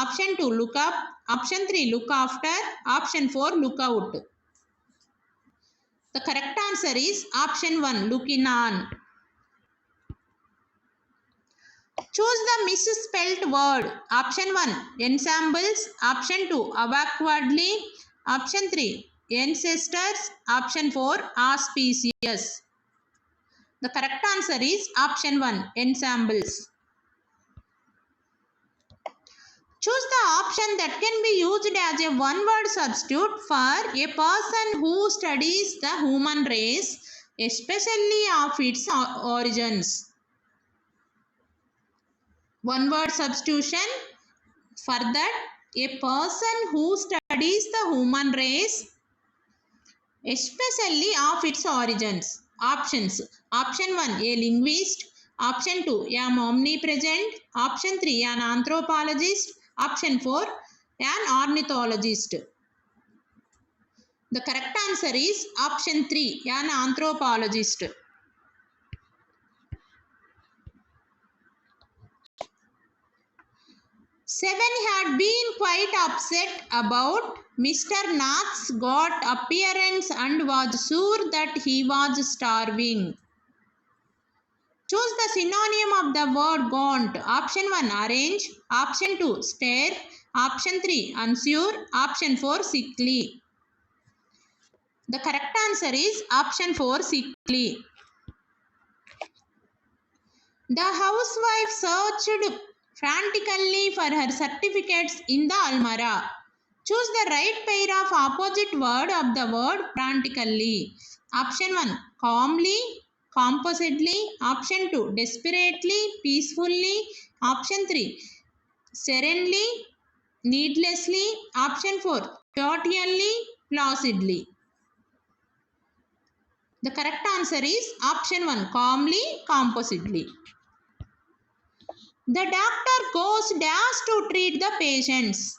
option 2, look up, option 3, look after, option 4, look out. The correct answer is option 1, looking on. Choose the misspelled word. Option 1, ensembles, option 2, awkwardly, option 3, ancestors, option 4, auspicious. The correct answer is option 1, ensembles. Choose the option that can be used as a one-word substitute for a person who studies the human race, especially of its origins. One-word substitution for that, a person who studies the human race, especially of its origins. Options. Option 1, a linguist, option 2, an omnipresent, option 3, an anthropologist, option 4, an ornithologist. The correct answer is option 3, an anthropologist. Seven had been quite upset about Mr. Nath's got appearance and was sure that he was starving. Choose the synonym of the word gaunt. Option 1 arrange, option 2 stare, option 3 unsure, option 4 sickly. The correct answer is option 4 sickly. The housewife searched frantically for her certificates in the almirah. Choose the right pair of opposite word of the word frantically. Option 1 calmly, composedly. Option 2 desperately, peacefully. Option 3 serenely, needlessly. Option 4 totally, placidly. The correct answer is option 1 calmly, composedly. The doctor goes dash to treat the patients.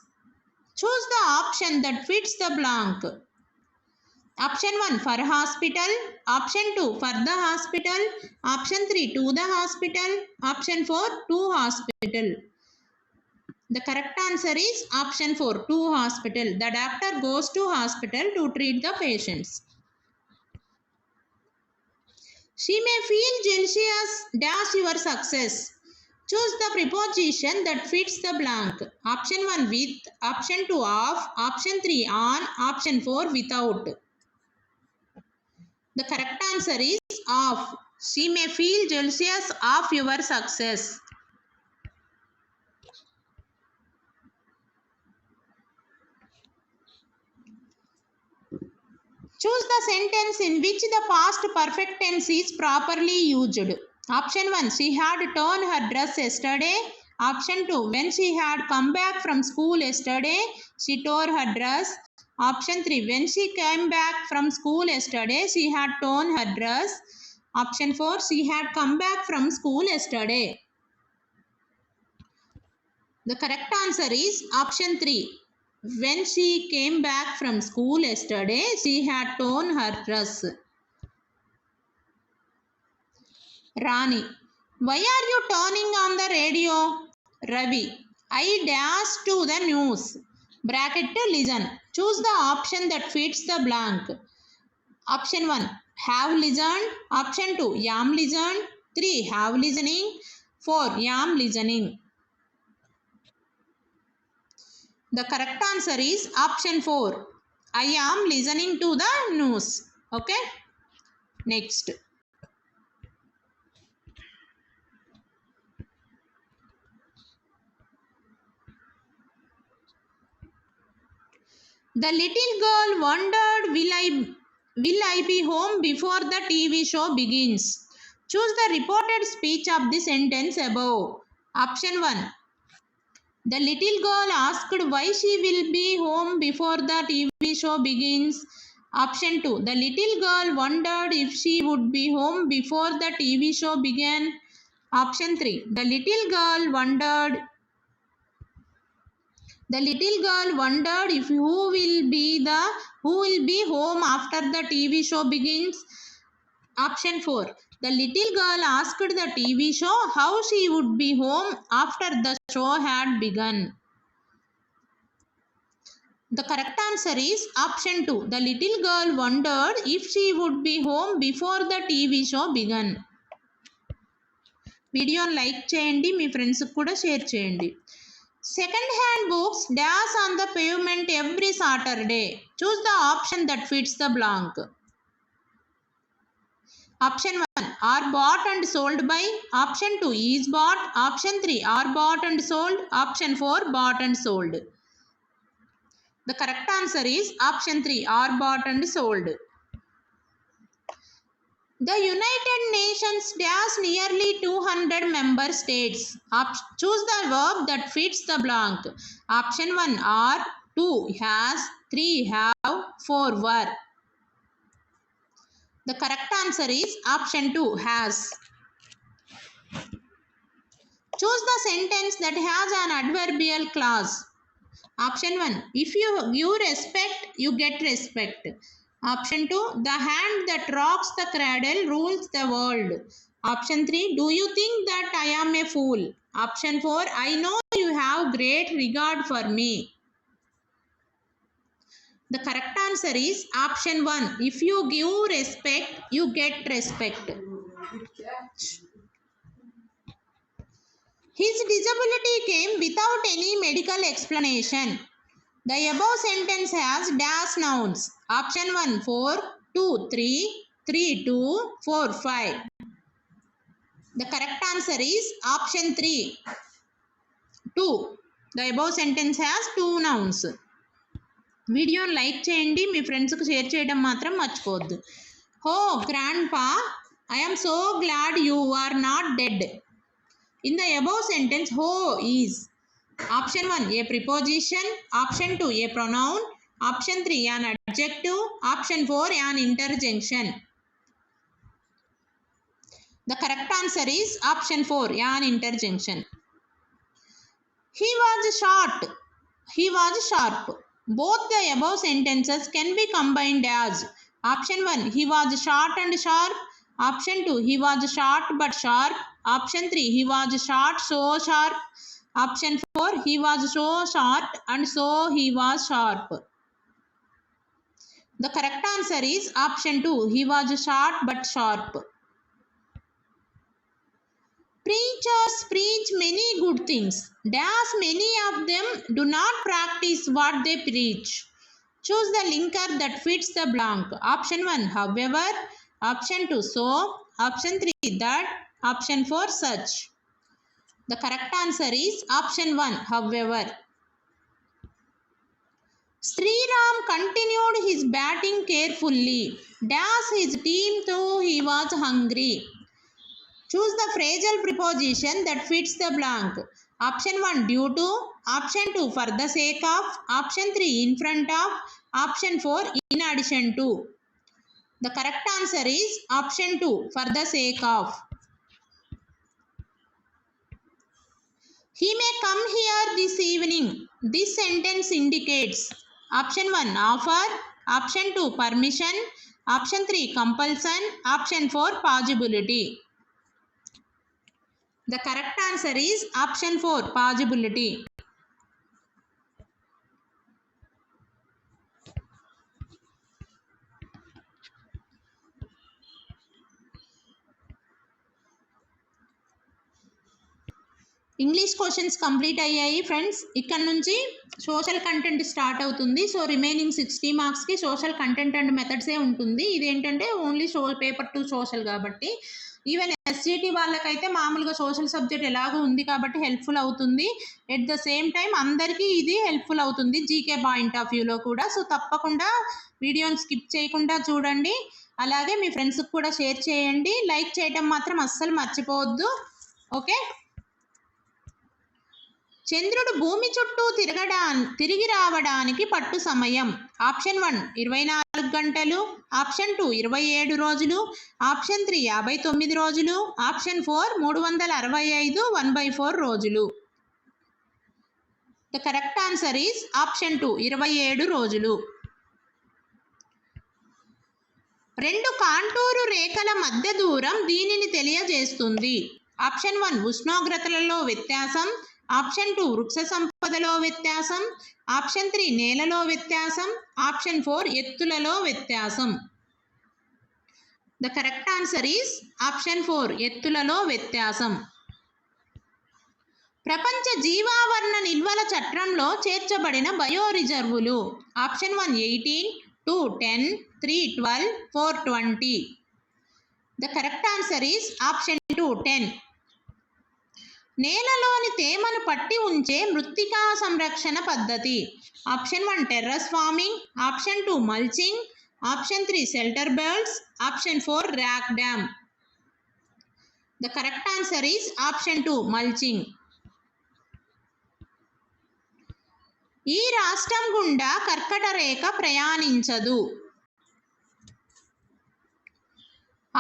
Choose the option that fits the blank. Option 1 for hospital, option 2 for the hospital, option 3 to the hospital, option 4 to hospital. The correct answer is option 4 to hospital. The doctor goes to hospital to treat the patients. She may feel jealous dash your success. Choose the preposition that fits the blank. Option 1 with, option 2 of, option 3 on, option 4 without. The correct answer is of. She may feel jealous of your success. Choose the sentence in which the past perfect tense is properly used. Option 1 she had torn her dress yesterday. Option 2 when she had come back from school yesterday she tore her dress. Option 3 when she came back from school yesterday she had torn her dress. Option 4 she had come back from school yesterday. The correct answer is option 3. When she came back from school yesterday, she had torn her dress. Rani. Why are you turning on the radio? Ravi. I dash to the news. Bracket to listen. Choose the option that fits the blank. Option 1. Have listened. Option 2. Am listened. 3. Have listening. 4. Am listening. The correct answer is option 4. I am listening to the news. Okay. Next. The little girl wondered, will I be home before the TV show begins? Choose the reported speech of the sentence above. Option 1. The little girl asked why she will be home before the TV show begins. Option 2. The little girl wondered if she would be home before the TV show began. Option 3. The little girl wondered if who will be home after the TV show begins. Option 4. The little girl asked the TV show how she would be home after the show had begun. The correct answer is option 2. The little girl wondered if she would be home before the TV show began. వీడియోని like చేయండి, మీ ఫ్రెండ్స్కి కూడా share చేయండి. Second hand books dash on the pavement every Saturday. Choose the option that fits the blank. Option 1 are bought and sold by. Option 2 is bought. Option 3 are bought and sold. Option 4 bought and sold. The correct answer is option 3 are bought and sold. The United Nations has nearly 200 member states. Choose the verb that fits the blank. Option 1 are, 2 has, 3 have, 4 were. The correct answer is option 2 has. Choose the sentence that has an adverbial clause. Option 1 if you give respect you get respect. Option 2 the hand that rocks the cradle rules the world. Option 3 do you think that I am a fool. Option 4 I know you have great regard for me. The correct answer is option 1. If you give respect, you get respect. His disability came without any medical explanation. The above sentence has dash nouns. Option 1 4, 2 3, 3 2, 4 5. The correct answer is option 3 2. The above sentence has two nouns. వీడియోని like చేయండి, మీ ఫ్రెండ్స్కి share చేయడం మాత్రం మర్చిపోవద్దు. Oh grandpa, I am so glad you are not dead. In the above sentence oh is option 1 a preposition, option 2 a pronoun, option 3 an adjective, option 4 an interjection. The correct answer is option 4 an interjection. He was short, he was sharp. Both the above sentences can be combined as option 1 he was short and sharp, option 2 he was short but sharp, option 3 he was short so sharp, option 4 he was so short and so he was sharp. The correct answer is option 2 he was short but sharp. Preachers preach many good things, dash many of them do not practice what they preach. Choose the linker that fits the blank. Option 1 however, option 2 so, option 3 that, option 4 such. The correct answer is option 1 however. Sriram continued his batting carefully, dash his team though he was hungry. Choose the phrasal preposition that fits the blank. Option 1 due to, option 2 for the sake of, option 3 in front of, option 4 in addition to. The correct answer is option 2 for the sake of. He may come here this evening. This sentence indicates option 1 offer, option 2 permission, option 3 compulsion, option 4 possibility. The correct answer is option 4 possibility. English questions complete అయ్యాయి friends. ఇక్కడ నుంచి social content start అవుతుంది. So remaining 60 మార్క్స్కి social content and మెథడ్సే ఉంటుంది. ఇదేంటంటే only paper 2 social కాబట్టి, even SGT వాళ్ళకైతే మామూలుగా సోషల్ సబ్జెక్ట్ ఎలాగో ఉంది కాబట్టి హెల్ప్ఫుల్ అవుతుంది. ఎట్ ద సేమ్ టైం అందరికీ ఇది హెల్ప్ఫుల్ అవుతుంది జీకే పాయింట్ ఆఫ్ వ్యూలో కూడా. సో తప్పకుండా వీడియోని స్కిప్ చేయకుండా చూడండి. అలాగే మీ ఫ్రెండ్స్కి కూడా షేర్ చేయండి. లైక్ చేయడం మాత్రం అస్సలు మర్చిపోవద్దు. ఓకే. చంద్రుడు భూమి చుట్టూ తిరిగి రావడానికి పట్టు సమయం. ఆప్షన్ 1 24 గంటలు, ఆప్షన్ 2 27 రోజులు, ఆప్షన్ 3 59 రోజులు, ఆప్షన్ 4 365 1/4 రోజులు. The correct answer is option 2 27 రోజులు. రెండు కాంటూరు రేఖల మధ్య దూరం దీనిని తెలియజేస్తుంది. ఆప్షన్ 1 ఉష్ణోగ్రతలలో వ్యత్యాసం, ఆప్షన్ 2 వృక్ష సంపదలో వ్యత్యాసం, ఆప్షన్ 3 నేలలో వ్యత్యాసం, ఆప్షన్ 4 ఎత్తులలో వ్యత్యాసం. The correct answer is option 4 ఎత్తులలో వ్యత్యాసం. ప్రపంచ జీవావరణ నిల్వల చట్రంలో చేర్చబడిన బయో రిజర్వులు. Option 1 18, 2 10, 3 12, 4 20. The correct answer is option 2 10. నేలలోని తేమను పట్టి ఉంచే మృత్తికా సంరక్షణ పద్ధతి. Option 1 terrace farming, option 2 mulching, option 3 shelter belts, option 4 rack dam. The correct answer is option 2 mulching. ఈ రాష్ట్రం గుండా కర్కట రేఖ ప్రయాణించదు.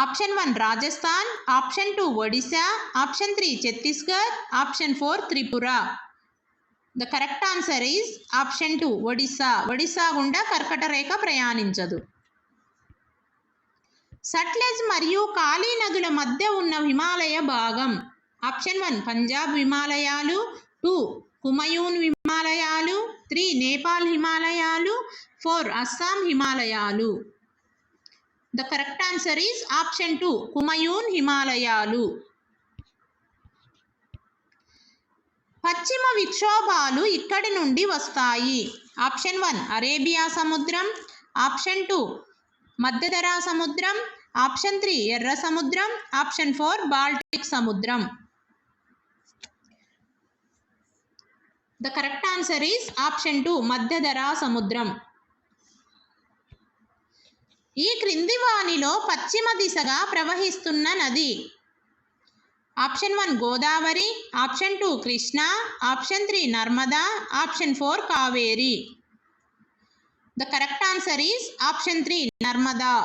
Option 1 Rajasthan, option 2 Odisha, option 3 Chhattisgarh, option 4 Tripura. The correct answer is option 2 Odisha. Odisha గుండా కర్కట రేఖ ప్రయాణించదు. సట్లెజ్ మరియు కాళీ నదుల మధ్య ఉన్న హిమాలయ భాగం. ఆప్షన్ 1 పంజాబ్ హిమాలయాలు, 2 కుమయూన్ హిమాలయాలు, 3 నేపాల్ హిమాలయాలు, 4 అస్సాం హిమాలయాలు. The correct answer is option 2 కుమయూన్ హిమాలయాలు. పశ్చిమ విక్షోభాలు ఇక్కడి నుండి వస్తాయి. ఆప్షన్ 1 అరేబియా సముద్రం, ఆప్షన్ 2 మధ్యధరా సముద్రం, ఆప్షన్ 3 ఎర్ర సముద్రం, ఆప్షన్ 4 బాల్టిక్ సముద్రం. The correct answer is option 2 మధ్యధరా సముద్రం. ఈ క్రింది వానిలో పశ్చిమ దిశగా ప్రవహిస్తున్న నది. Option 1 Godavari, option 2 Krishna, option 3 Narmada, option 4 Kaveri. The correct answer is option 3 Narmada.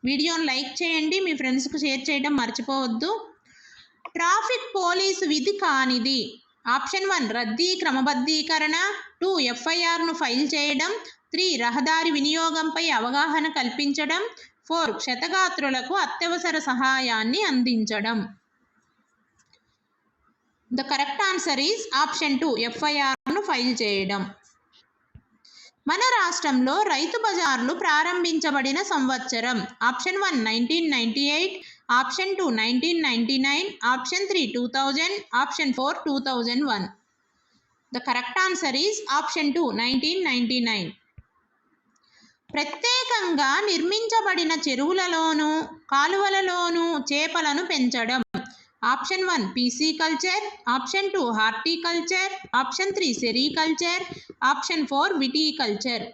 వీడియోని లైక్ చేయండి, మీ ఫ్రెండ్స్కి షేర్ చేయడం మర్చిపోవద్దు. ట్రాఫిక్ పోలీసు విధి కానిది. ఆప్షన్ 1 రద్దీ క్రమబద్ధీకరణ, 2 ఎఫ్ఐఆర్ను ఫైల్ చేయడం, 3 రహదారి వినియోగంపై అవగాహన కల్పించడం, 4 క్షతగాత్రులకు అత్యవసర సహాయాన్ని అందించడం. The correct answer is option 2 ఎఫ్ఐఆర్ను ఫైల్ చేయడం. మన రాష్ట్రంలో రైతు బజార్లు ప్రారంభించబడిన సంవత్సరం. Option 1 1998, option 2 1999, option 3 2000, option 4 2001. The correct answer is option 2 1999. ప్రత్యేకంగా నిర్మించబడిన చెరువులలోనూ కాలువలలోనూ చేపలను పెంచడం. Option 1 pisciculture, option 2 horticulture, option 3 sericulture, option 4 viticulture.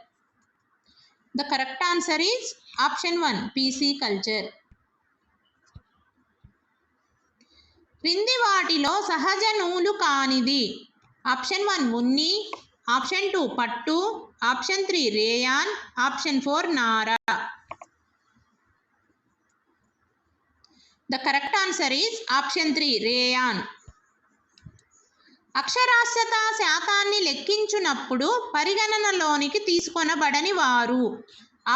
The correct answer is option 1 pisciculture. క్రింది వాటిలో సహజ నూలు కానిది. ఆప్షన్ 1 ఉన్ని, ఆప్షన్ 2 పట్టు, ఆప్షన్ 3 రేయాన్, ఆప్షన్ 4 నార. The correct answer is option 3 rayon. అక్షరాస్యత శాతాన్ని లెక్కించునప్పుడు పరిగణనలోనికి తీసుకొనబడని వారు.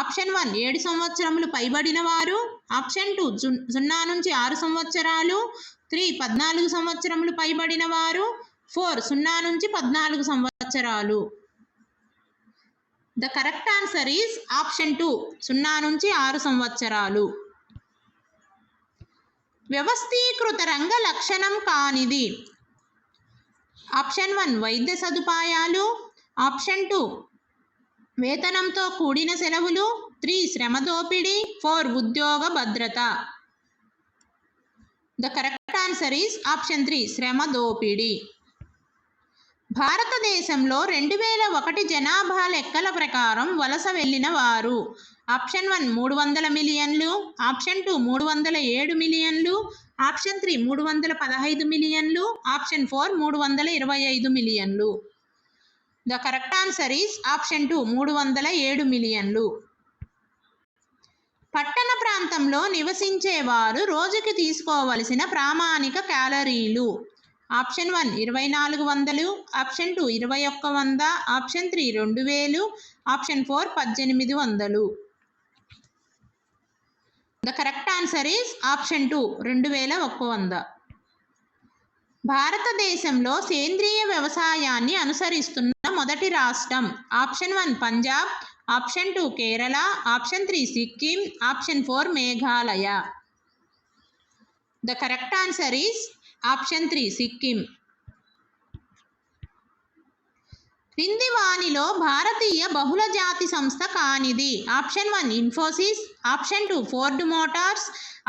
ఆప్షన్ 1 7 సంవత్సరములు పైబడిన వారు, ఆప్షన్ 2 0 నుంచి 6 సంవత్సరాలు, 3 14 సంవత్సరములు పైబడిన వారు, 4 0 నుంచి 14 సంవత్సరాలు. The correct answer is option 2 0 నుంచి 6 సంవత్సరాలు. వ్యవస్థీకృత రంగ లక్షణం కానిది. ఆప్షన్ 1 వైద్య సదుపాయాలు, ఆప్షన్ 2 వేతనంతో కూడిన సెలవులు, 3 శ్రమ దోపిడీ, 4 ఉద్యోగ భద్రత. The correct answer is option 3 శ్రమ దోపిడీ. భారతదేశంలో 2001 జనాభా లెక్కల ప్రకారం వలస వెళ్ళిన వారు. ఆప్షన్ 1 300 మిలియన్లు, ఆప్షన్ 2 307 మిలియన్లు, ఆప్షన్ 3 315 మిలియన్లు, ఆప్షన్ 4 325 మిలియన్లు. The correct answer is option 2 307 మిలియన్లు. పట్టణ ప్రాంతంలో నివసించేవారు రోజుకి తీసుకోవలసిన ప్రామాణిక క్యాలరీలు. Option 1 2400, option 2 2100, option 3 2000, option 4 1800. The correct answer is option 2 2100. భారతదేశంలో సేంద్రియ వ్యవసాయాన్ని అనుసరిస్తున్న మొదటి రాష్ట్రం. Option 1 Punjab, option 2 Kerala, option 3 Sikkim, option 4 Meghalaya. The correct answer is option 3 Sikkim. క్రింది వానిలో భారతీయ బహుళ జాతి సంస్థ కానిది. Option 1 Infosys, option 2 Ford Motors,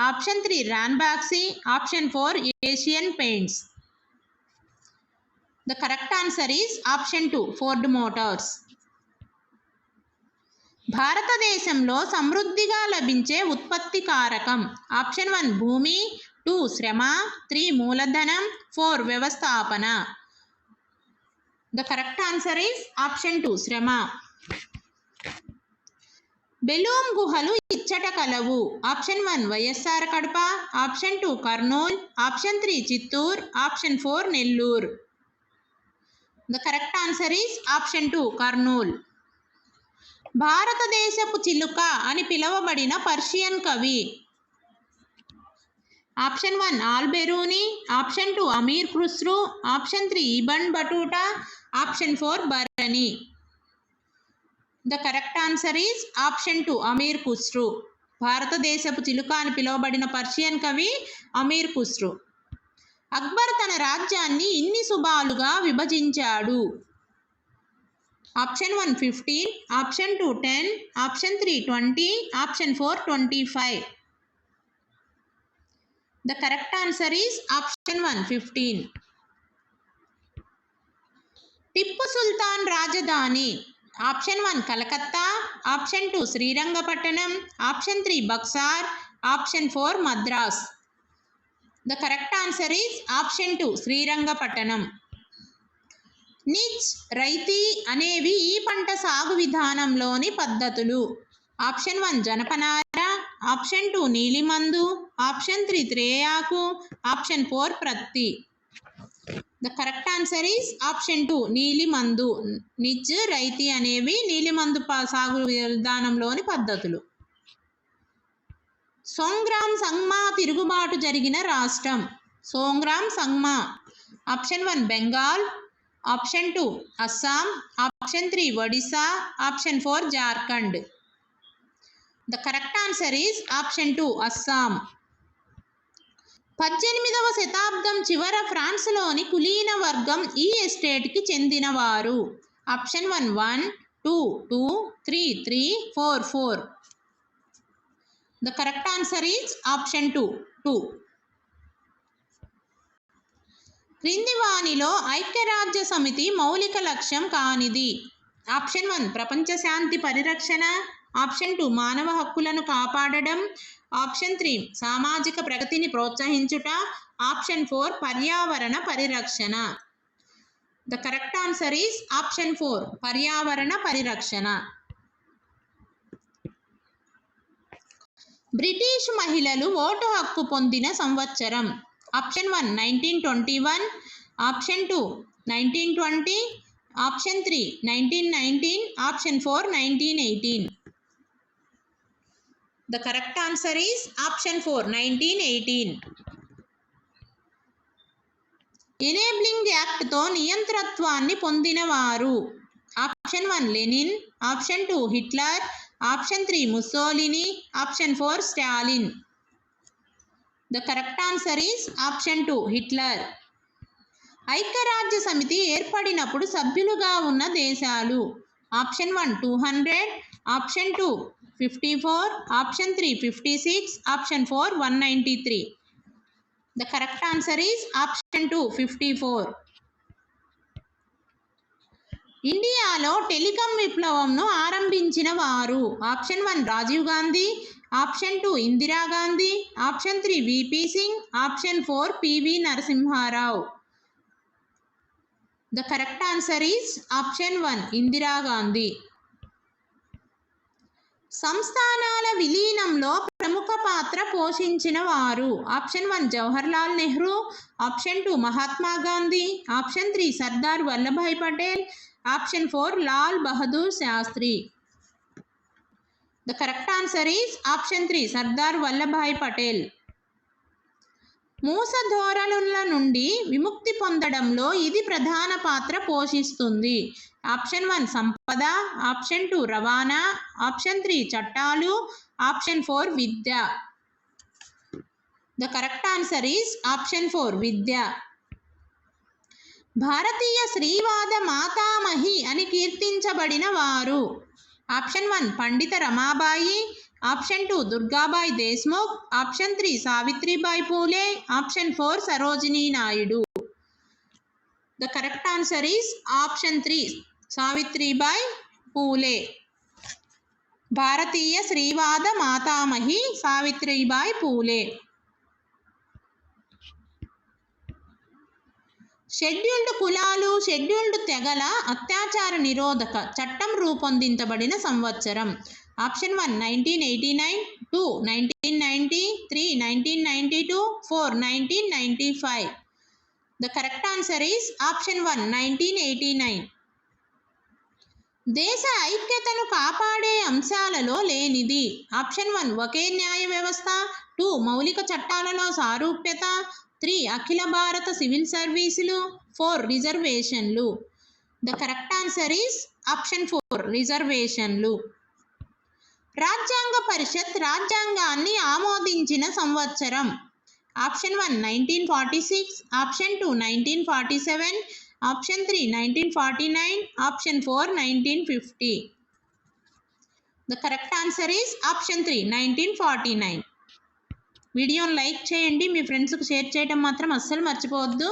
option 3 Ranbaxy, option 4 Asian paints. The correct answer is option 2 Ford Motors. భారతదేశంలో సమృద్ధిగా లభించే ఉత్పత్తి కారకం. ఆప్షన్ 1 భూమి, 2 శ్రమ, 3 మూలధనం, 4 వ్యవస్థాపన. The correct answer is option 2 శ్రమ. బెలూమ్ గుహలు ఇచ్చట కలవు. Option 1 Y S R Kadapa, option 2 Kurnool, option 3 Chittoor, option 4 Nellore. The correct answer is option 2 Kurnool. భారతదేశపు చిలుక అని పిలువబడిన పర్షియన్ కవి. Option 1 Al Biruni, option 2 Amir Khusrau, option 3 Ibn Battuta, option 4 Barani. The correct answer is option 2 Amir Khusrau. భారతదేశపు చిలుక అని పిలువబడిన పర్షియన్ కవి అమీర్ ఖుస్రూ. అక్బర్ తన రాజ్యాన్ని ఇన్ని సుబాలుగా విభజించాడు. Option 1 15, option 2 10, option 3 20, option 4 25. The correct answer is option 1 15. Tipu Sultan రాజధాని. Option 1 Calcutta, option 2 Srirangapatnam, option 3 Buxar, option 4 Madras. The correct answer is option 2 Srirangapatnam. నిజ్, రైతీ అనేవి ఈ పంట సాగు విధానంలోని పద్ధతులు. ఆప్షన్ 1 జనపనార, ఆప్షన్ 2 నీలిమందు, ఆప్షన్ 3 త్రేయాకు, ఆప్షన్ 4 ప్రత్తి. The correct answer is option 2 నీలిమందు. నిజ్, రైతీ అనేవి నీలిమందు సాగు విధానంలోని పద్ధతులు. సోంగ్రామ్ సంగ్మా తిరుగుబాటు జరిగిన రాష్ట్రం. Songram Sangma. Option 1 Bengal, option 2 Assam, option 3 Odisha, option 4 Jharkhand. The correct answer is option 2 Assam. 18వ శతాబ్దం చివర ఫ్రాన్స్లోని కులీన వర్గం ఈ ఎస్టేట్కి చెందినవారు. Option 1 1, 2 2, 3 3, 4 4. The correct answer is option 2 2. క్రింది వానిలో ఐక్యరాజ్య సమితి మౌలిక లక్ష్యం కానిది. ఆప్షన్ 1 ప్రపంచ శాంతి పరిరక్షణ, ఆప్షన్ 2 మానవ హక్కులను కాపాడడం, ఆప్షన్ 3 సామాజిక ప్రగతిని ప్రోత్సహించుట, ఆప్షన్ 4 పర్యావరణ పరిరక్షణ. The correct answer is option 4 పర్యావరణ పరిరక్షణ. బ్రిటిష్ మహిళలు ఓటు హక్కు పొందిన సంవత్సరం. Option 1 1921, option 2 1920, option 3 1919, option 4 1918. The correct answer is option 4 1918. Enabling యాక్ట్తో నియంత్రత్వాన్ని పొందినవారు. Option 1 Lenin, option 2 Hitler, option 3 Mussolini, option 4 Stalin. The correct answer is option 2 Hitler. ఐక్యరాజ్య సమితి ఏర్పడినప్పుడు సభ్యులుగా ఉన్న దేశాలు. Option 1 200, option 2 54, option 3 56, option 4 193. The correct answer is option 2 54. ఇండియాలో టెలికాం విప్లవంను ఆరంభించిన వారు. Option 1 Rajiv Gandhi, option 2 Indira Gandhi, option 3 V P Singh, option 4 P V Narasimha Rao. The correct answer is option 1 Indira Gandhi. సంస్థానాల విలీనంలో ప్రముఖ పాత్ర పోషించిన వారు. Option 1 Jawaharlal Nehru, option 2 Mahatma Gandhi, option 3 Sardar Vallabhbhai Patel, option 4 Lal Bahadur Shastri. The correct answer is option 3 Sardar Vallabhbhai Patel. మూస ధోరణుల నుండి విముక్తి పొందడంలో ఇది ప్రధాన పాత్ర పోషిస్తుంది. ఆప్షన్ 1 సంపద, ఆప్షన్ 2 రవాణా, ఆప్షన్ 3 చట్టాలు, ఆప్షన్ 4 విద్య. The correct answer is option 4 విద్య. భారతీయ స్త్రీవాద మాతామహి అని కీర్తించబడిన వారు. Option 1 Pandita Ramabai, option 2 Durgabai Deshmukh, option 3 Savitribai Phule, option 4 Sarojini Naidu. The correct answer is option 3 Savitribai Phule. భారతీయ స్త్రీవాద మాతామహి సావిత్రిబాయి పూలే. షెడ్యూల్డ్ కులాలు, షెడ్యూల్డ్ తెగల అత్యాచార నిరోధక చట్టం రూపొందించబడిన సంవత్సరం. Option 1 1989, 2 1990, 3 1992, 4 1995. The correct answer is option 1 1989. దేశ ఐక్యతను కాపాడే అంశాలలో లేనిది. ఆప్షన్ 1 ఒకే న్యాయ వ్యవస్థ, 2 మౌలిక చట్టాలలో సారూప్యత, 3 అఖిల భారత సివిల్ సర్వీసులు, 4 రిజర్వేషన్లు. The correct answer is option 4 రిజర్వేషన్లు. రాజ్యాంగ పరిషత్ రాజ్యాంగాన్ని ఆమోదించిన సంవత్సరం. Option 1 1946, option 2 1947, option 3 1949, option 4 1950. The correct answer is option 3 1949. వీడియోని లైక్ చేయండి, మీ ఫ్రెండ్స్కి షేర్ చేయడం మాత్రం అస్సలు మర్చిపోవద్దు.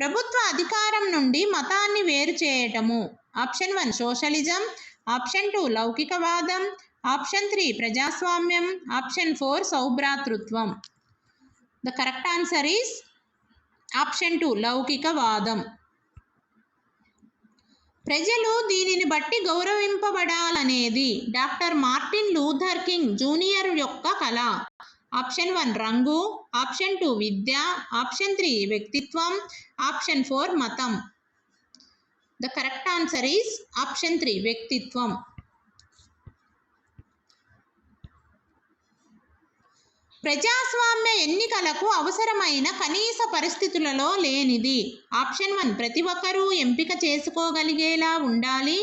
ప్రభుత్వ అధికారం నుండి మతాన్ని వేరు చేయటము. ఆప్షన్ 1 సోషలిజం, ఆప్షన్ 2 లౌకికవాదం, ఆప్షన్ 3 ప్రజాస్వామ్యం, ఆప్షన్ 4 సౌభ్రాతృత్వం. The correct answer is option 2 లౌకికవాదం. ప్రజలు దీనిని బట్టి గౌరవింపబడాలనేది doctor Martin Luther King junior యొక్క కళ. ఆప్షన్ 1 రంగు, ఆప్షన్ 2 విద్య, ఆప్షన్ 3 వ్యక్తిత్వం, ఆప్షన్ 4 మతం. The correct answer is option 3 వ్యక్తిత్వం. ప్రజాస్వామ్య ఎన్నికలకు అవసరమైన కనీస పరిస్థితులలో లేనిది. ఆప్షన్ 1 ప్రతి ఒక్కరూ ఎంపిక చేసుకోగలిగేలా ఉండాలి,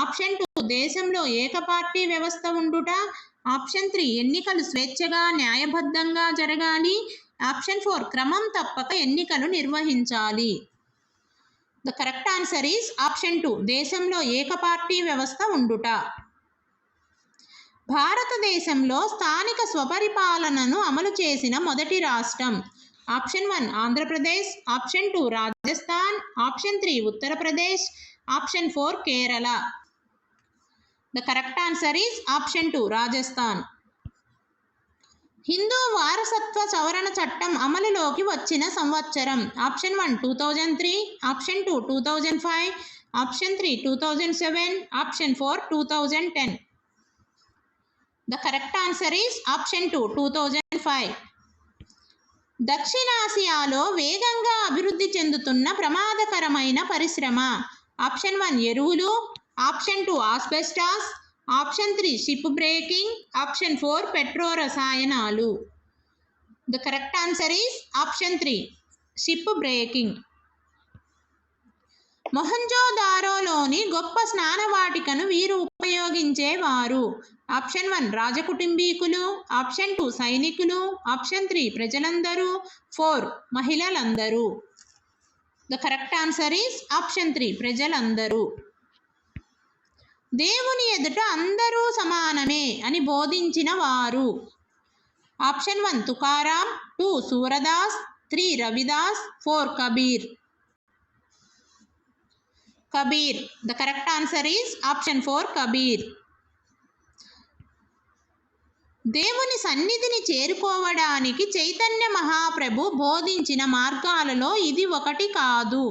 ఆప్షన్ 2 దేశంలో ఏకపార్టీ వ్యవస్థ ఉండుట, ఆప్షన్ 3 ఎన్నికలు స్వేచ్ఛగా న్యాయబద్ధంగా జరగాలి, ఆప్షన్ 4 క్రమం తప్పక ఎన్నికలు నిర్వహించాలి. The correct answer is option 2 దేశంలో ఏకపార్టీ వ్యవస్థ ఉండుట. భారతదేశంలో స్థానిక స్వపరిపాలనను అమలు చేసిన మొదటి రాష్ట్రం. Option 1 Andhra Pradesh, option 2 Rajasthan, option 3 Uttar Pradesh, option 4 Kerala. The correct answer is option 2 Rajasthan. Hindu వారసత్వ సవరణ చట్టం అమలులోకి వచ్చిన సంవత్సరం. Option 1 2003, option 2 2005, option 3 2007, option 4 2010. The correct answer is option 2 2005. దక్షిణాసియాలో వేగంగా అభివృద్ధి చెందుతున్న ప్రమాదకరమైన పరిశ్రమ. ఆప్షన్ 1 ఎరువులు, option 2 asbestos, option 3 ship breaking, option 4 petro రసాయనాలు. The correct answer is option 3 ship breaking. మొహంజోదారోలోని గొప్ప స్నానవాటికను వీరు ఉపయోగించేవారు. ఆప్షన్ 1 రాజకుటుంబీకులు, ఆప్షన్ 2 సైనికులు, ఆప్షన్ 3 ప్రజలందరూ, 4 మహిళలందరూ. The correct answer is option 3 ప్రజలందరూ. దేవుని ఎదుట అందరూ సమానమే అని బోధించిన వారు. Option 1 Tukaram, 2 Surdas, 3 Ravidas, 4 Kabir. Kabir. The correct answer is option 4 Kabir. దేవుని సన్నిధిని చేరుకోవడానికి చైతన్య మహాప్రభు బోధించిన మార్గాలలో ఇది ఒకటి కాదు.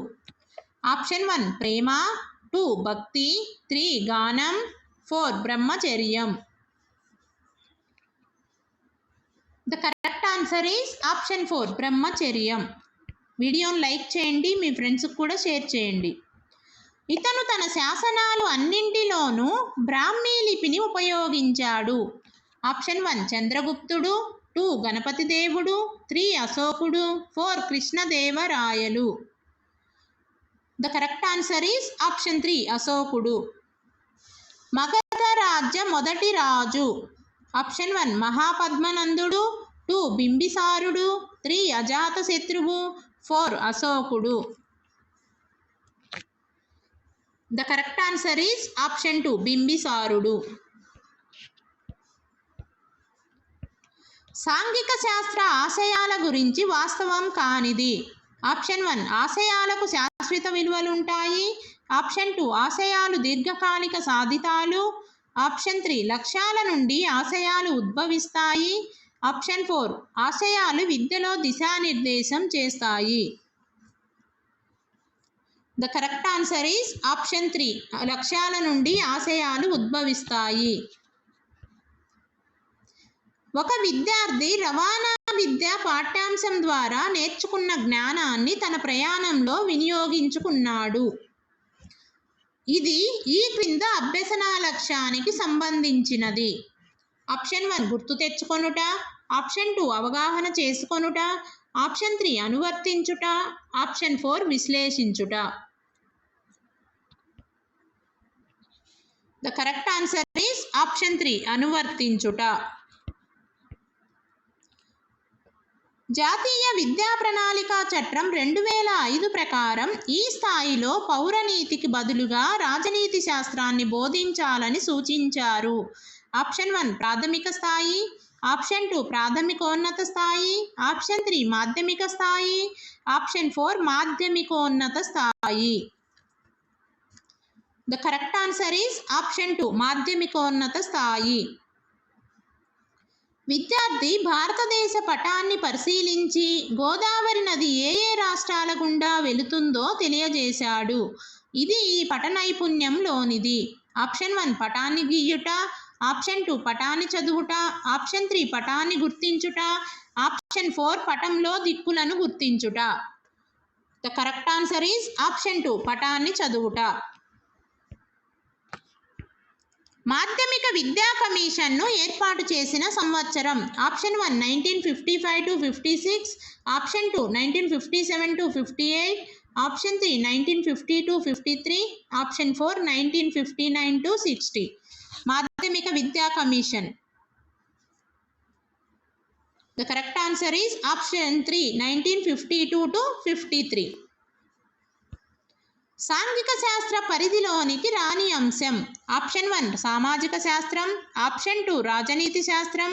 ఆప్షన్ 1 ప్రేమ, 2 భక్తి, 3 గానం, 4 బ్రహ్మచర్యం. The correct answer is option 4 బ్రహ్మచర్యం. వీడియోని లైక్ చేయండి, మీ ఫ్రెండ్స్కి కూడా షేర్ చేయండి. ఇతను తన శాసనాలు అన్నింటిలోనూ బ్రాహ్మీ లిపిని ఉపయోగించాడు. ఆప్షన్ 1 చంద్రగుప్తుడు, 2 గణపతి దేవుడు, 3 అశోకుడు, 4 కృష్ణదేవరాయలు. The correct answer is option 3 అశోకుడు. మగధ రాజ్య మొదటి రాజు. ఆప్షన్ 1 మహాపద్మనందుడు, 2 బింబిసారుడు, 3 అజాతశత్రువు, 4 అశోకుడు. The correct answer is option 2 బింబిసారుడు. సాంఘిక శాస్త్ర ఆశయాల గురించి వాస్తవం కానిది. ఆప్షన్ 1 ఆశయాలకు శాశ్వత విలువలుంటాయి, ఆప్షన్ 2 ఆశయాలు దీర్ఘకాలిక సాధితాలు, ఆప్షన్ 3 లక్ష్యాల నుండి ఆశయాలు ఉద్భవిస్తాయి, ఆప్షన్ 4 ఆశయాలు విద్యలో దిశానిర్దేశం చేస్తాయి. The correct answer is option 3 లక్ష్యాల నుండి ఆశయాలు ఉద్భవిస్తాయి. ఒక విద్యార్థి రవాణా విద్య పాఠ్యాంశం ద్వారా నేర్చుకున్న జ్ఞానాన్ని తన ప్రయాణంలో వినియోగించుకున్నాడు. ఇది ఈ క్రింద అభ్యసన లక్ష్యానికి సంబంధించినది. ఆప్షన్ 1 గుర్తు తెచ్చుకొనుట, ఆప్షన్ 2 అవగాహన చేసుకొనుట, ఆప్షన్ 3 అనువర్తించుట, ఆప్షన్ 4 విశ్లేషించుట. The correct answer is option 3 అనువర్తించుట. జాతీయ విద్యా ప్రణాళిక చట్టం 2005 ప్రకారం ఈ స్థాయిలో పౌరనీతికి బదులుగా రాజనీతి శాస్త్రాన్ని బోధించాలని సూచించారు. ఆప్షన్ 1 ప్రాథమిక స్థాయి, ఆప్షన్ 2 ప్రాథమికోన్నత స్థాయి, ఆప్షన్ 3 మాధ్యమిక స్థాయి, ఆప్షన్ 4 మాధ్యమికోన్నత స్థాయి. The correct answer is option 2 మాధ్యమికోన్నత స్థాయి. విద్యార్థి భారతదేశ పటాన్ని పరిశీలించి గోదావరి నది ఏ ఏ రాష్ట్రాల గుండా వెళుతుందో తెలియజేశాడు. ఇది ఈ పట నైపుణ్యంలోనిది. ఆప్షన్ 1 పటాన్ని గీయుట, ఆప్షన్ 2 పటాన్ని చదువుట, ఆప్షన్ 3 పటాన్ని గుర్తించుట, ఆప్షన్ 4 పటంలో దిక్కులను గుర్తించుట. The correct answer is option 2 పటాన్ని చదువుట. మాధ్యమిక విద్యా కమిషన్ను ఏర్పాటు చేసిన సంవత్సరం. Option 1 1955 to 56, option 2 1957 to 58, option 3 1950 to 53, option 4 1959 to 60. మాధ్యమిక విద్యా commission. The correct answer is option 3 1952 to 53. సాంఘిక శాస్త్ర పరిధిలోనికి రాని అంశం. ఆప్షన్ 1 సామాజిక శాస్త్రం, ఆప్షన్ 2 రాజనీతి శాస్త్రం,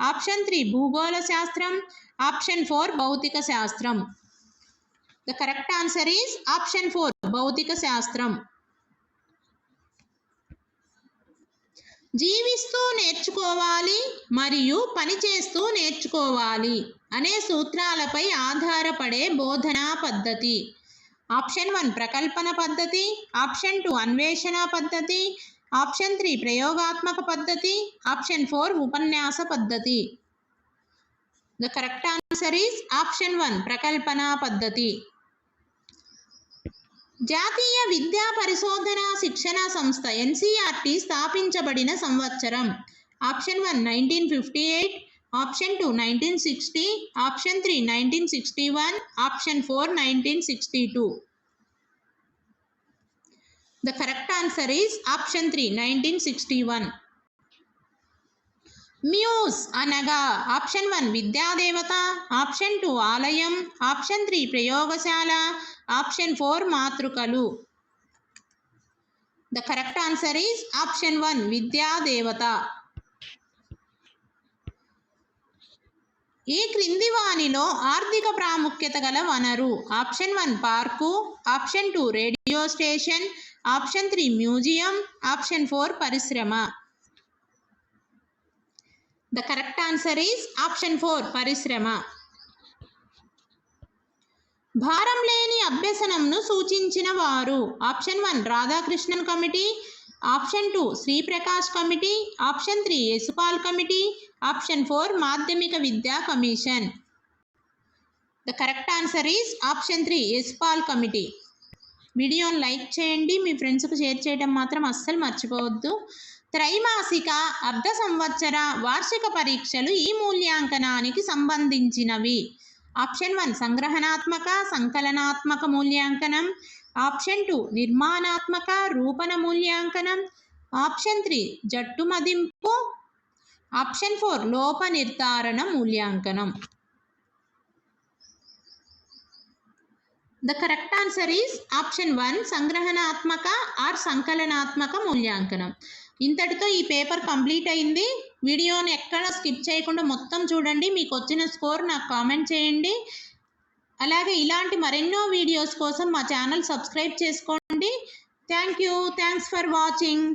ఆప్షన్ 3 భూగోళ శాస్త్రం, ఆప్షన్ 4 భౌతిక శాస్త్రం. The correct answer is option 4 భౌతిక శాస్త్రం. జీవిస్తూ నేర్చుకోవాలి మరియు పనిచేస్తూ నేర్చుకోవాలి అనే సూత్రాలపై ఆధారపడే బోధనా పద్ధతి. ఆప్షన్ 1 ప్రకల్పన పద్ధతి, ఆప్షన్ 2 అన్వేషణ పద్ధతి, ఆప్షన్ 3 ప్రయోగాత్మక పద్ధతి, ఆప్షన్ 4 ఉపన్యాస పద్ధతి. The correct answer is option 1 ప్రకల్పన పద్ధతి. జాతీయ విద్యా పరిశోధన శిక్షణ సంస్థ ఎన్సిఆర్టి స్థాపించబడిన సంవత్సరం. Option 1 1958, option 2 1960, option 3 1961, option 4 1962. The correct answer is option 3 1961. Muse అనగా ఆప్షన్ 1 విద్యాదేవత, ఆప్షన్ 2 ఆలయం, ఆప్షన్ 3 ప్రయోగశాల, option 4 మాతృకలు. The correct answer is option 1 విద్యాదేవత. ఈ క్రింది వానిలో ఆర్థిక ప్రాముఖ్యత గల వనరు. Option 1 park, option 2 radio station, option 3 museum, option 4 పరిశ్రమ. The correct answer is option 4 పరిశ్రమ. భారం లేని అభ్యసనంను సూచించిన వారు. Option 1 Radhakrishnan committee, option 2 Sri Prakash committee, option 3 Yashpal committee, option 4 మాధ్యమిక విద్యా commission. The correct answer is option 3 Yashpal committee. వీడియోని లైక్ చేయండి, మీ ఫ్రెండ్స్కు షేర్ చేయడం మాత్రం అస్సలు మర్చిపోవద్దు. త్రైమాసిక, అర్ధ సంవత్సర, వార్షిక పరీక్షలు ఈ మూల్యాంకనానికి సంబంధించినవి. ఆప్షన్ 1 సంగ్రహణాత్మక, సంకలనాత్మక మూల్యాంకనం, ఆప్షన్ 2 నిర్మాణాత్మక, రూపణ మూల్యాంకనం, ఆప్షన్ 3 జట్టు మదింపు, ఆప్షన్ 4 లోప నిర్ధారణ మూల్యాంకనం. The correct answer is option 1 సంగ్రహణాత్మక ఆర్ సంకలనాత్మక మూల్యాంకనం. ఇంతటితో ఈ పేపర్ కంప్లీట్ అయింది. వీడియోని ఎక్కడ స్కిప్ చేయకుండా మొత్తం చూడండి. మీకు వచ్చిన స్కోర్ నాకు కామెంట్ చేయండి. అలాగే ఇలాంటి మరెన్నో వీడియోస్ కోసం మా ఛానల్ సబ్స్క్రైబ్ చేసుకోండి. Thanks for watching.